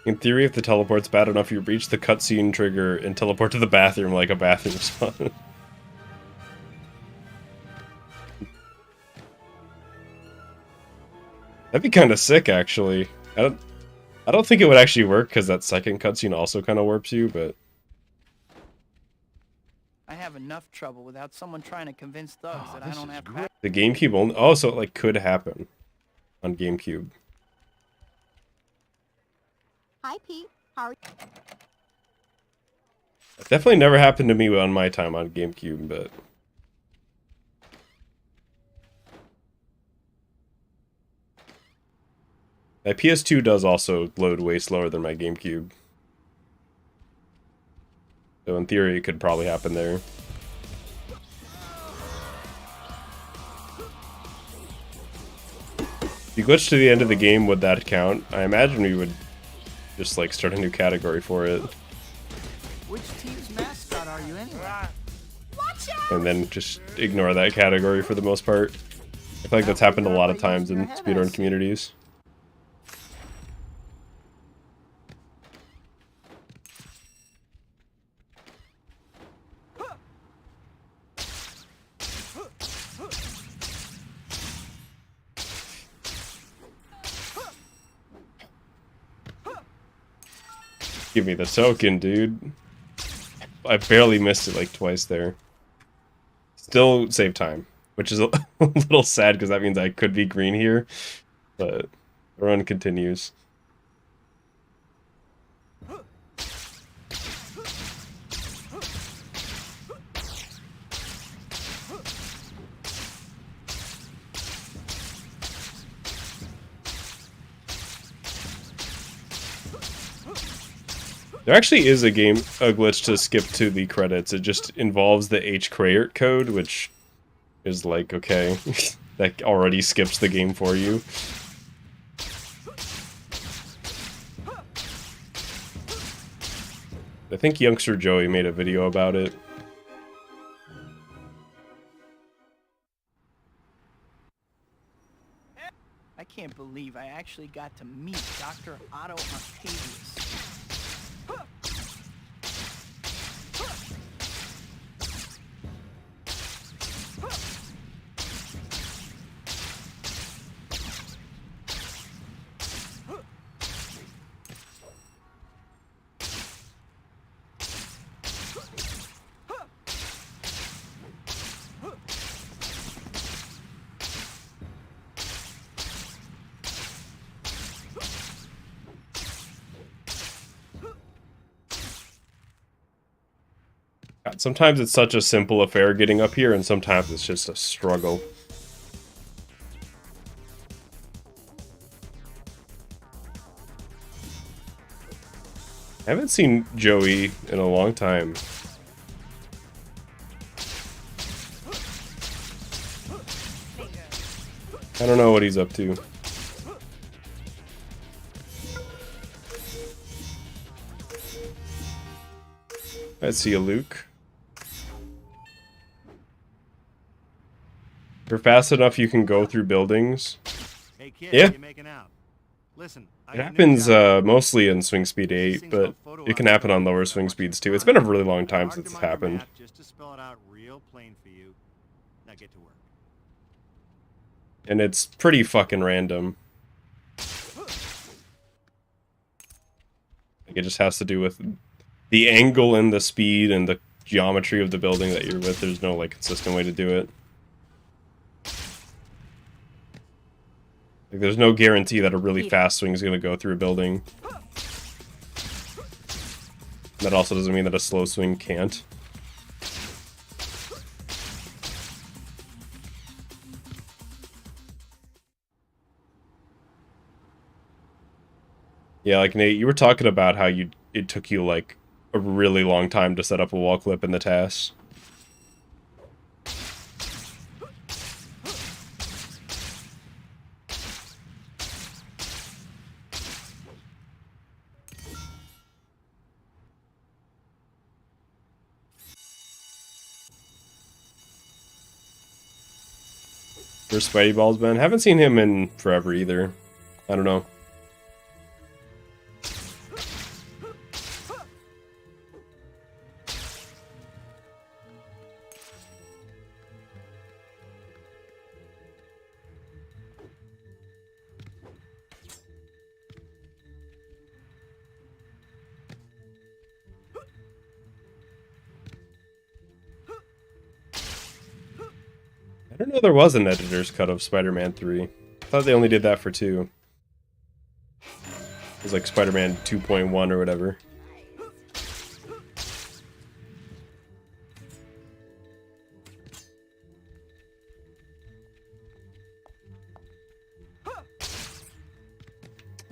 In theory, if the teleport's bad enough, you reach the cutscene trigger and teleport to the bathroom like a bathroom spawn. That'd be kind of sick, actually. I don't think it would actually work because that second cutscene also kind of warps you, but I have enough trouble without someone trying to convince thugs that I don't have power. the GameCube only. Oh, so it like could happen on GameCube. Hi, Pete. How are you? It definitely never happened to me on my time on GameCube, but my PS2 does also load way slower than my GameCube. So in theory, it could probably happen there. If you glitch to the end of the game, would that count? I imagine we would just like start a new category for it. Which team's mascot are you anyway? Watch out! And then just ignore that category for the most part. I feel like that's happened a lot of times in speedrun communities. Give me the token, dude. I barely missed it like twice there. Still save time, which is a little sad because that means I could be green here, but the run continues. There actually is a glitch to skip to the credits. It just involves the H-Crayert code, which is like, okay, that already skips the game for you. I think Youngster Joey made a video about it. I can't believe I actually got to meet Dr. Otto Octavius. God, sometimes it's such a simple affair getting up here, and sometimes it's just a struggle. I haven't seen Joey in a long time. I don't know what he's up to. I see a Luke. If you're fast enough, you can go through buildings. Hey kid, Yeah. you making out? Listen, It happens mostly in Swing Speed 8, but it can happen on lower swing speeds too. It's been a really long time since it's happened. Just to spell it out real plain for you. Now get to work. And it's pretty fucking random. Like, it just has to do with the angle and the speed and the geometry of the building that you're with. There's no like consistent way to do it. Like, there's no guarantee that a really fast swing is going to go through a building. That also doesn't mean that a slow swing can't. Yeah, like Nate, you were talking about how it took you like a really long time to set up a wall clip in the task. Where's Spidey Balls been? Haven't seen him in forever either. I don't know. didn't know there was an editor's cut of Spider-Man 3. I thought they only did that for 2. It was like Spider-Man 2.1 or whatever.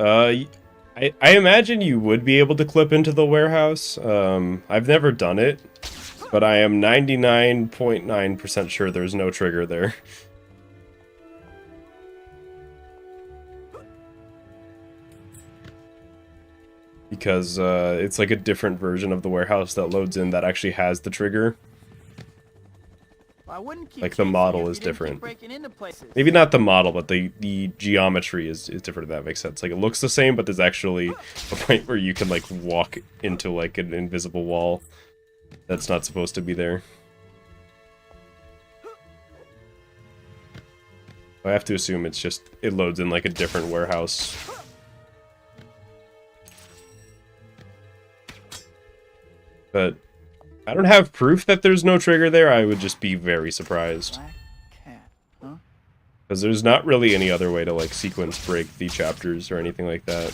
I imagine you would be able to clip into the warehouse. I've never done it, but I am 99.9% sure there's no trigger there. Because it's like a different version of the warehouse that loads in that actually has the trigger. I wouldn't keep Like the chasing model you if is you didn't keep different. breaking into places. Maybe not the model, but the geometry is different, if that makes sense. Like, it looks the same, but there's actually a point where you can, like, walk into, like, an invisible wall that's not supposed to be there. I have to assume it's just, it loads in, like, a different warehouse. But I don't have proof that there's no trigger there. I would just be very surprised. Black cat, huh? Because there's not really any other way to, like, sequence break the chapters or anything like that.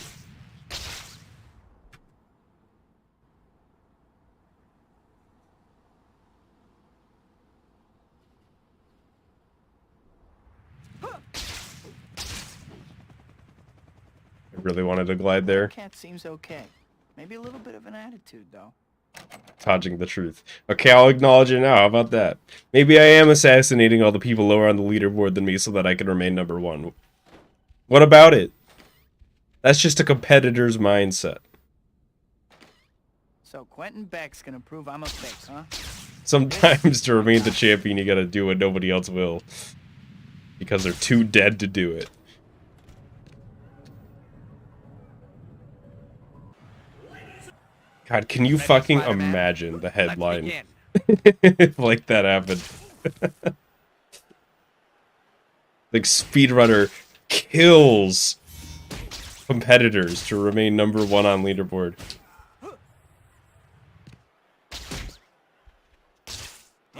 I really wanted to glide there. Black cat seems okay. Maybe a little bit of an attitude, though. Dodging the truth. Okay, I'll acknowledge it now. How about that? Maybe I am assassinating all the people lower on the leaderboard than me so that I can remain number 1. What about it? That's just a competitor's mindset. So Quentin Beck's gonna prove I'm a fake, huh? Sometimes to remain the champion, you gotta do what nobody else will. Because they're too dead to do it. God, can you fucking imagine the headline if like that happened? Like, speedrunner kills competitors to remain number 1 on leaderboard. Do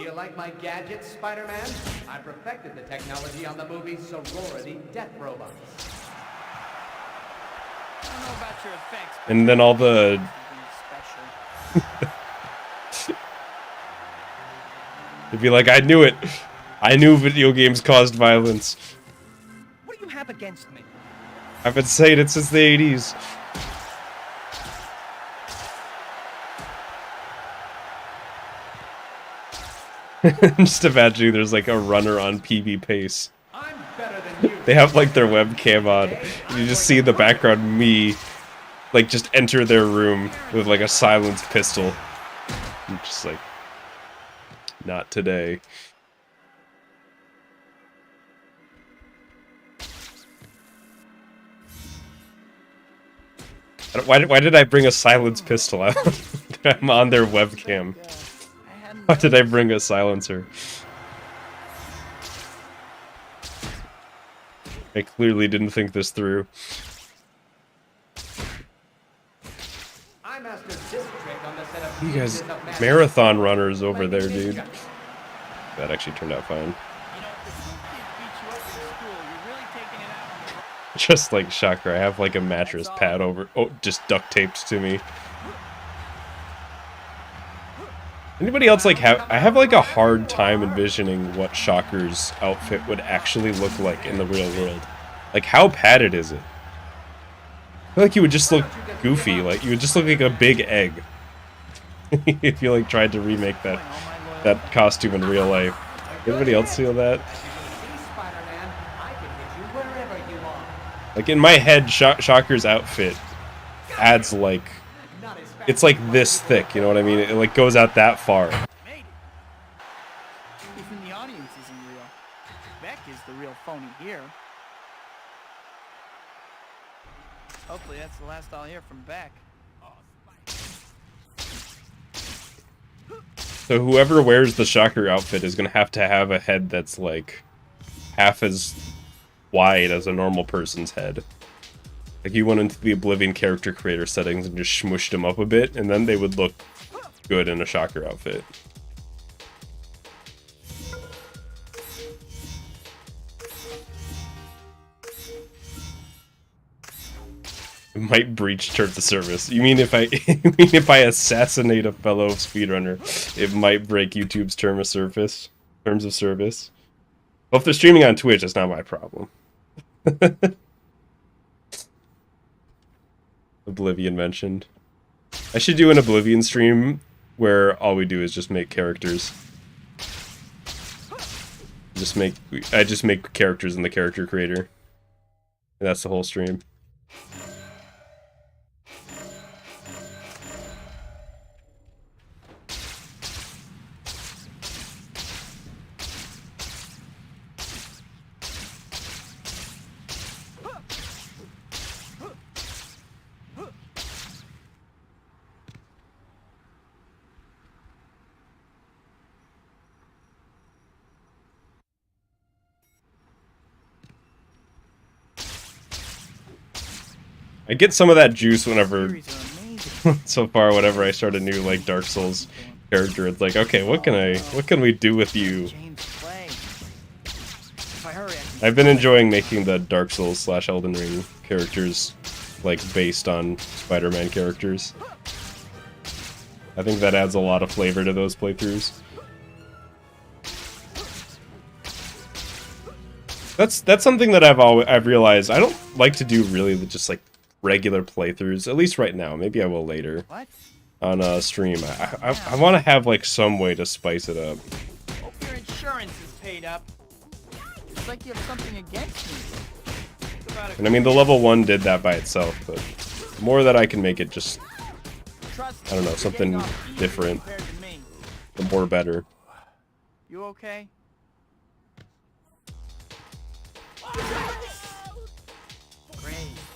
you like my gadgets, Spider-Man? I perfected the technology on the movie Sorority Death Robots. I don't know about your effects, but And then all the... special. It'd be like, I knew it! I knew video games caused violence. What do you have against me? I've been saying it since the 80s. Just imagining there's like a runner on PB Pace. I'm better than you. They have like their webcam on. And you just see in the background me, like, just enter their room with like a silenced pistol. I'm just like, not today. Why did I bring a silenced pistol out? I'm on their webcam. Why did I bring a silencer? I clearly didn't think this through. I mastered this trick on the set of You guys, Pieces of Magic. marathon runners over there, dude. That actually turned out fine. You know, if the school kids beat you up in school, you're really taking it out on the Just like Shocker, I have like a mattress pad over, just duct taped to me. Anybody else like I have like a hard time envisioning what Shocker's outfit would actually look like in the real world. Like, how padded is it? I feel like you would just look goofy, like you would just look like a big egg. If you like tried to remake that costume in real life. Anybody else feel that? Spider-Man, I can hit you wherever you are. Like, in my head, Shocker's outfit adds like, Not as fast it's like this thick, you know what I mean? It like goes out that far. made it. Even the audience isn't real. Beck is the real phony here. Hopefully that's the last I'll hear from Beck. So whoever wears the Shocker outfit is gonna have to have a head that's like half as wide as a normal person's head. Like, you went into the Oblivion character creator settings and just smushed them up a bit, and then they would look good in a Shocker outfit. It might breach terms of service. You mean if I you mean if I assassinate a fellow speedrunner, it might break YouTube's terms of service? Well, if they're streaming on Twitch, that's not my problem. Oblivion mentioned. I should do an Oblivion stream where all we do is just make characters. I just make characters in the character creator. And that's the whole stream. I get some of that juice whenever, so far, whenever I start a new, like, Dark Souls character, it's like, okay, what can we do with you? I've been enjoying making the Dark Souls / Elden Ring characters, like, based on Spider-Man characters. I think that adds a lot of flavor to those playthroughs. That's something that I've realized. I don't like to do really just, like, regular playthroughs, at least right now. Maybe I will later on a stream. I want to have like some way to spice it up. Hope your insurance is paid up. It's like you have something against me. And I mean, the level 1 did that by itself, but the more that I can make it just, I don't know, something different, the more better. You okay? Great.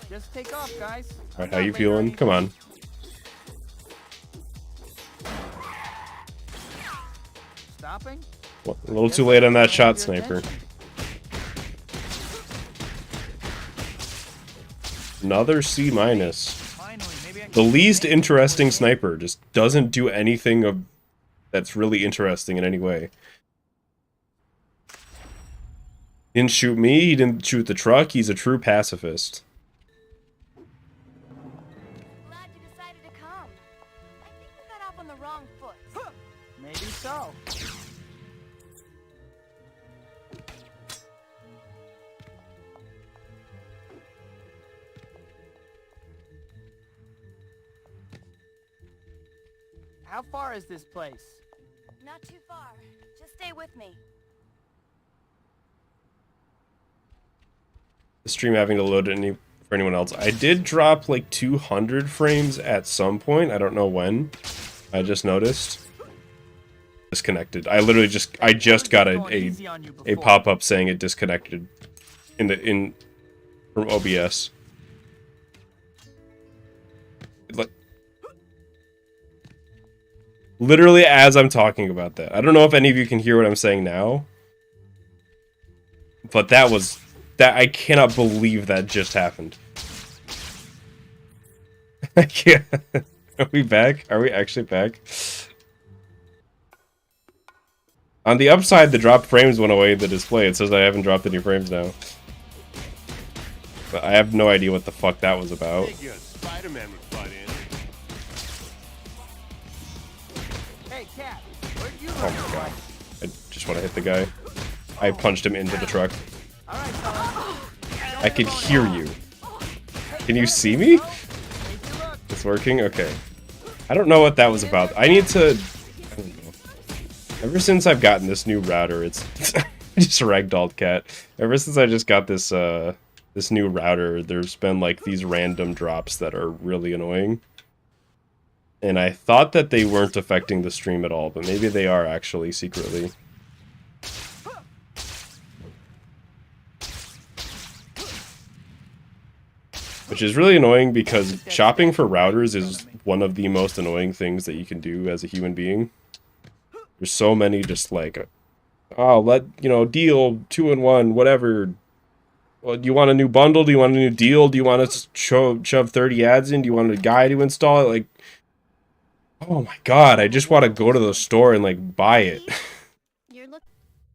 Just take off, guys. Alright, how you feeling? Come on. Stopping? Well, a little too late on that shot, sniper. Another C-. The least interesting sniper. Just doesn't do anything that's really interesting in any way. He didn't shoot me, he didn't shoot the truck, he's a true pacifist. Glad you decided to come. I think we got off on the wrong foot. Maybe so. How far is this place? Not too far. Just stay with me. The stream having to load it for anyone else. I did drop like 200 frames at some point. I don't know when. I just noticed. Disconnected. I just got a pop-up saying it disconnected from OBS. Literally as I'm talking about that. I don't know if any of you can hear what I'm saying now. But I cannot believe that just happened. I can't. Are we back? Are we actually back? On the upside, the dropped frames went away in the display. It says I haven't dropped any frames now. But I have no idea what the fuck that was about. Spider-Man would butt in. Hey, Cat, where'd you Oh my god. I just want to hit the guy. I punched him into the truck. All right, fellas. I can hear you. Can you see me? It's working? Okay. I don't know what that was about. I need to... I don't know. Ever since I've gotten this new router, it's... just ragdolled cat. Ever since I just got this, this new router, there's been, like, these random drops that are really annoying. And I thought that they weren't affecting the stream at all, but maybe they are actually secretly. Which is really annoying because shopping for routers is one of the most annoying things that you can do as a human being. There's so many just like, oh, deal 2-in-1, whatever. Well, do you want a new bundle? Do you want a new deal? Do you want to shove 30 ads in? Do you want a guy to install it? Like, oh my god, I just want to go to the store and like buy it.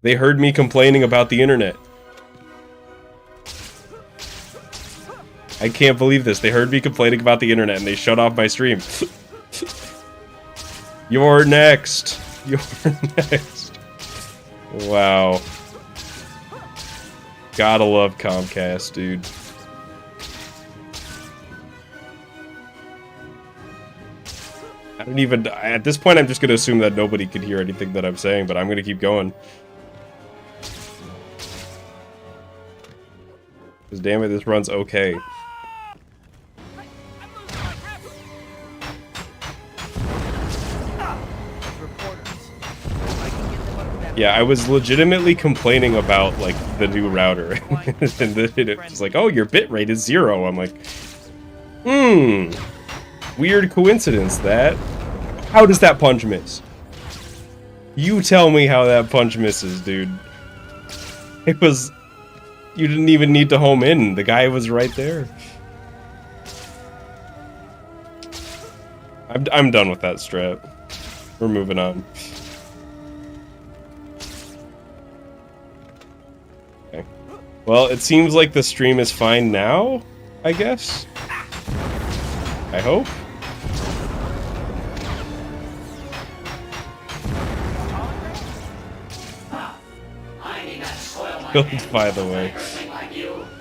They heard me complaining about the internet. I can't believe this. They heard me complaining about the internet and they shut off my stream. You're next. You're next. Wow. Gotta love Comcast, dude. I don't even... At this point, I'm just gonna assume that nobody could hear anything that I'm saying, but I'm gonna keep going. Because damn it, this run's okay. Yeah, I was legitimately complaining about, like, the new router. And then it was like, oh, your bitrate is 0. I'm like, weird coincidence that. How does that punch miss? You tell me how that punch misses, dude. It was... You didn't even need to home in. The guy was right there. I'm done with that strat. We're moving on. Okay. Well, it seems like the stream is fine now, I guess? I hope? By the way.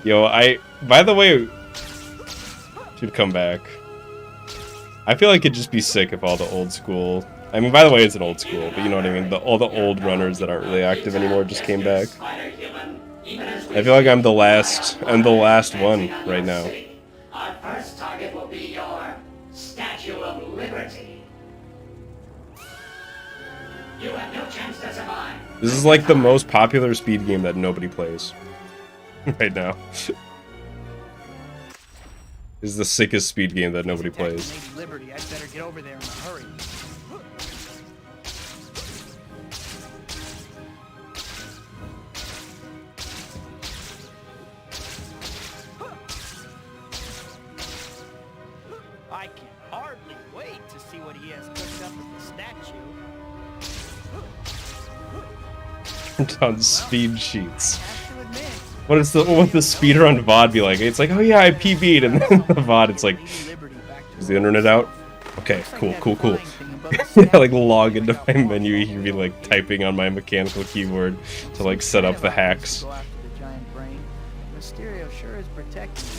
Yo, by the way, should come back. I feel like it'd just be sick if all the old school... I mean, by the way, it's an old school, but you know what I mean? All the old runners that aren't really active anymore just came back. I feel like I'm the last one right now. Our first target will be your Statue of Liberty. You have no chance to survive. This is like the most popular speed game that nobody plays right now. This is the sickest speed game that nobody plays. Lady Liberty, I'd better get over there in a hurry. I can hardly wait to see what he has cooked up with the statue. On speed sheets. What would the speedrun VOD be like? It's like, oh yeah, I PB'd, and then the VOD, it's like, is the internet out? Okay, cool. Like log into my menu, you can be like typing on my mechanical keyboard to like set up the hacks. Mysterio sure is protecting me.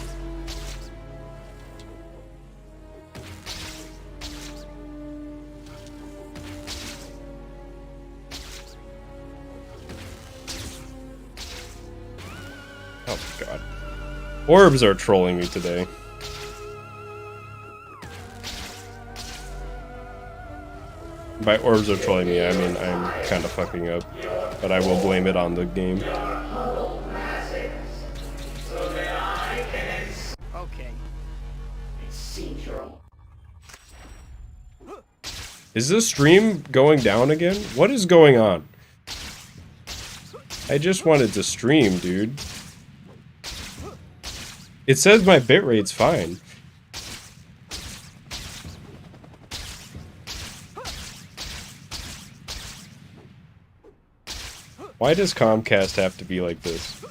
Oh god. Orbs are trolling me today. By orbs are trolling me, I mean I'm kind of fucking up. But I will blame it on the game. Okay. Is this stream going down again? What is going on? I just wanted to stream, dude. It says my bitrate's fine. Why does Comcast have to be like this?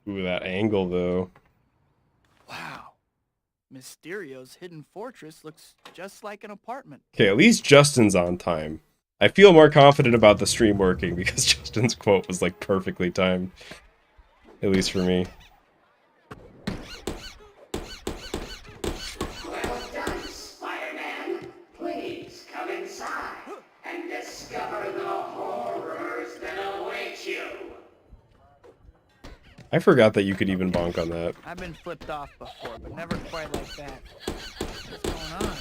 Ooh, that angle though. Wow. Mysterio's hidden fortress looks just like an apartment. Okay, at least Justin's on time. I feel more confident about the stream working because Justin's quote was like perfectly timed. At least for me. Well done, Spider-Man. Please come inside and discover the horrors that await you. I forgot that you could even bonk on that. I've been flipped off before, but never quite like that. What's going on?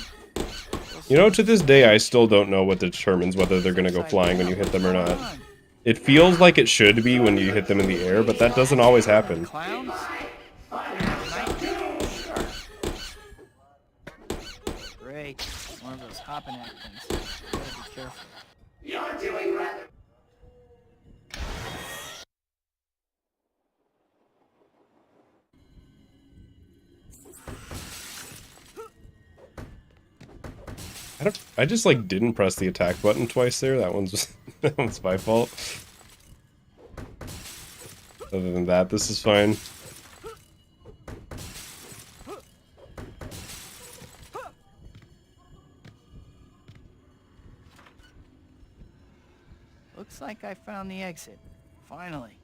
You know, to this day, I still don't know what determines whether they're gonna go flying when you hit them or not. It feels like it should be when you hit them in the air, but that doesn't always happen. Clowns? Great. One of those hopping act things. Gotta be careful. You're doing rather... I just like didn't press the attack button twice there. That one's that one's my fault. Other than that, this is fine. Looks like I found the exit. Finally.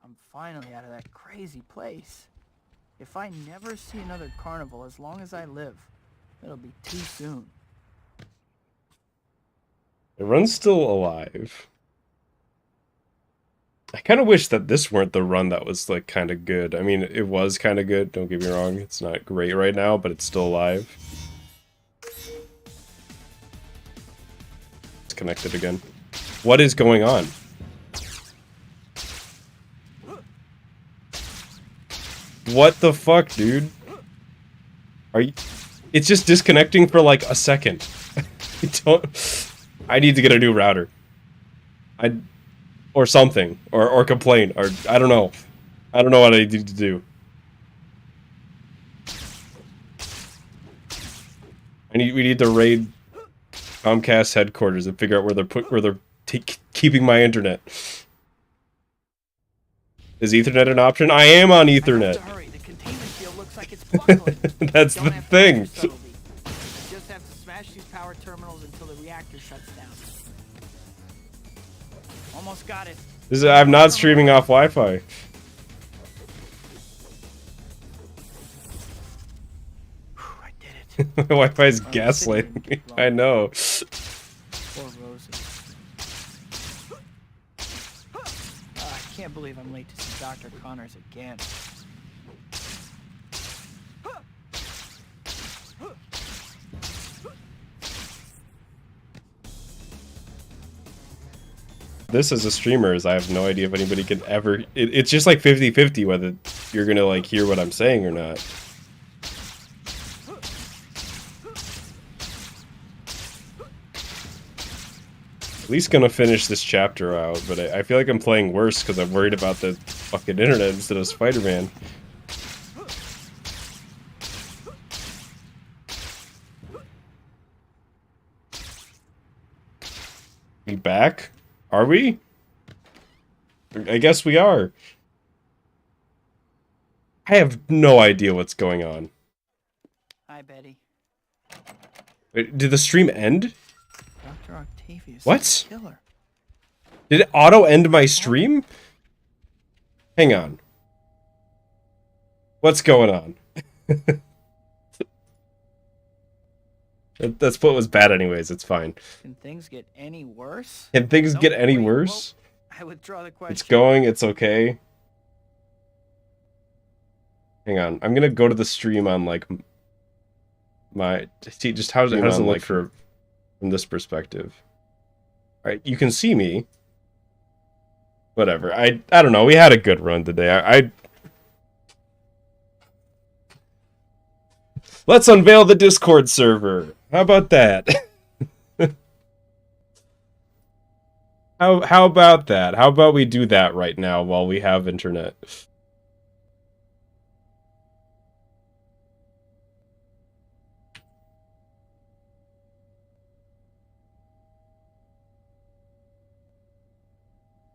I'm finally out of that crazy place. If I never see another carnival as long as I live, it'll be too soon. The run's still alive. I kind of wish that this weren't the run that was, like, kind of good. I mean, it was kind of good, don't get me wrong. It's not great right now, but it's still alive. It's connected again. What is going on? What the fuck, dude? Are you... It's just disconnecting for, like, a second. I need to get a new router. Or something. Or complain. Or, I don't know. I don't know what I need to do. We need to raid Comcast headquarters and figure out where they're keeping my internet. Is Ethernet an option? I am on Ethernet. I have to hurry. The containment field looks like it's buckling. That's the thing. Just have to smash these power terminals until the reactor shuts down. Almost got it. I'm not streaming off Wi-Fi. I did it. My Wi-Fi is gaslighting me. I know. Poor Rosie. I can't believe I'm late to see Dr. Connors again. This as a streamer is I have no idea if anybody can ever... It's just like 50-50 whether you're gonna like hear what I'm saying or not. At least gonna finish this chapter out, but I feel like I'm playing worse because I'm worried about the fucking internet instead of Spider-Man. We back? Are we? I guess we are. I have no idea what's going on. Hi, Betty. Wait, did the stream end? Dr. Octavius. What? Killer. Did it auto end my stream? Hang on. What's going on? That's what was bad anyways, it's fine. Can things get any worse? Can things get any worse? I withdraw the question. It's going, it's okay. Hang on, I'm gonna go to the stream on, like, my... See, just how does it look from this perspective? Alright, you can see me. Whatever, I don't know, we had a good run today. Let's unveil the Discord server. How about that? How about that? How about we do that right now while we have internet?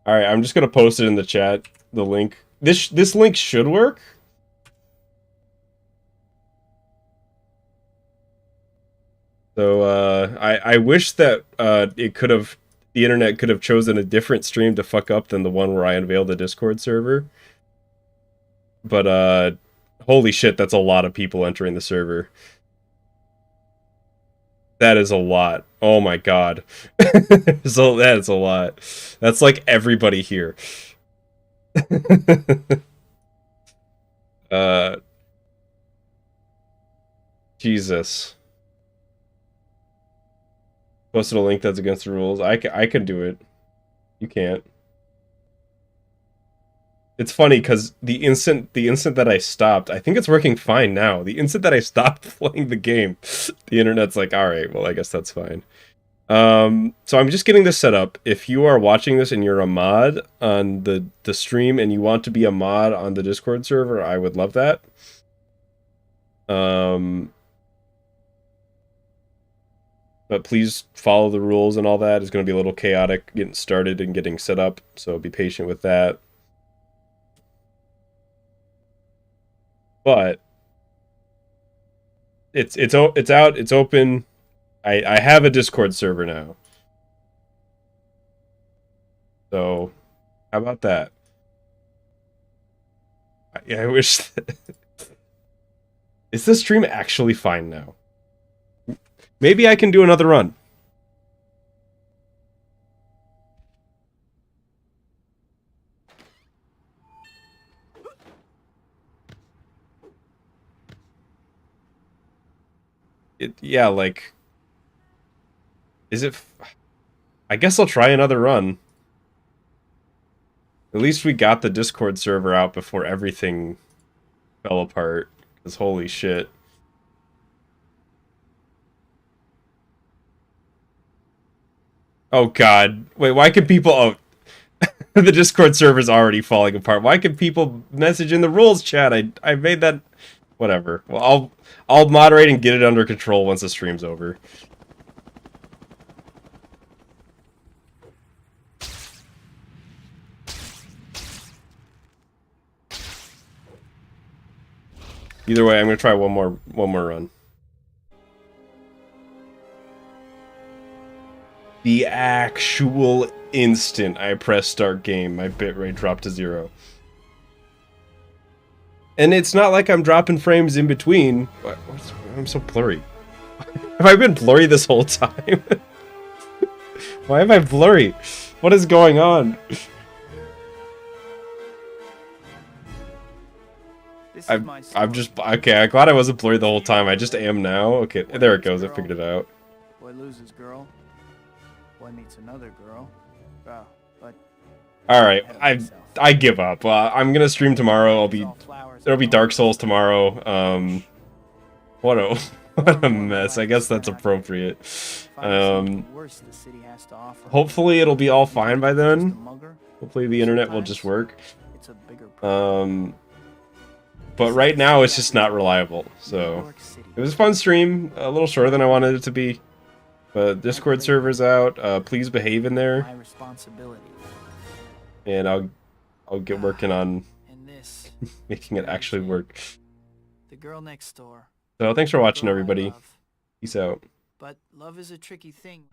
Alright, I'm just gonna post it in the chat, the link. This link should work. So, I wish that the internet could have chosen a different stream to fuck up than the one where I unveiled the Discord server. But, holy shit, that's a lot of people entering the server. That is a lot. Oh my god. So, that is a lot. That's like everybody here. Jesus. Posted a link that's against the rules. I can do it. You can't. It's funny because the instant that I stopped, I think it's working fine now. The instant that I stopped playing the game, the internet's like, all right, well, I guess that's fine. So I'm just getting this set up. If you are watching this and you're a mod on the stream and you want to be a mod on the Discord server, I would love that. But please follow the rules and all that. It's going to be a little chaotic getting started and getting set up, so be patient with that. But it's out, it's open. I have a Discord server now. So, how about that? Yeah, I wish that... Is this stream actually fine now? Maybe I can do another run. Yeah, like... Is it... I guess I'll try another run. At least we got the Discord server out before everything fell apart. Because holy shit. Oh god. Wait, why can people... Oh, the Discord server's already falling apart. Why can people message in the rules chat? I made that... Whatever. Well, I'll moderate and get it under control once the stream's over. Either way, I'm gonna try one more run. The actual instant I press start game, my bitrate dropped to 0. And it's not like I'm dropping frames in between. I'm so blurry. Have I been blurry this whole time? Why am I blurry? What is going on? I'm just... Okay, I'm glad I wasn't blurry the whole time. I just am now. Okay, there it goes. I figured it out. Boy loses girl. Boy meets another girl. But... Alright, I give up. I'm gonna stream tomorrow. There'll be Dark Souls tomorrow. What a mess. I guess that's appropriate. Hopefully it'll be all fine by then. Hopefully the internet will just work. But right now it's just not reliable. So it was a fun stream, a little shorter than I wanted it to be. But Discord server's out. Please behave in there. And I'll get working on making it actually work. The girl next door. So thanks for watching, everybody. Peace out. But love is a tricky thing.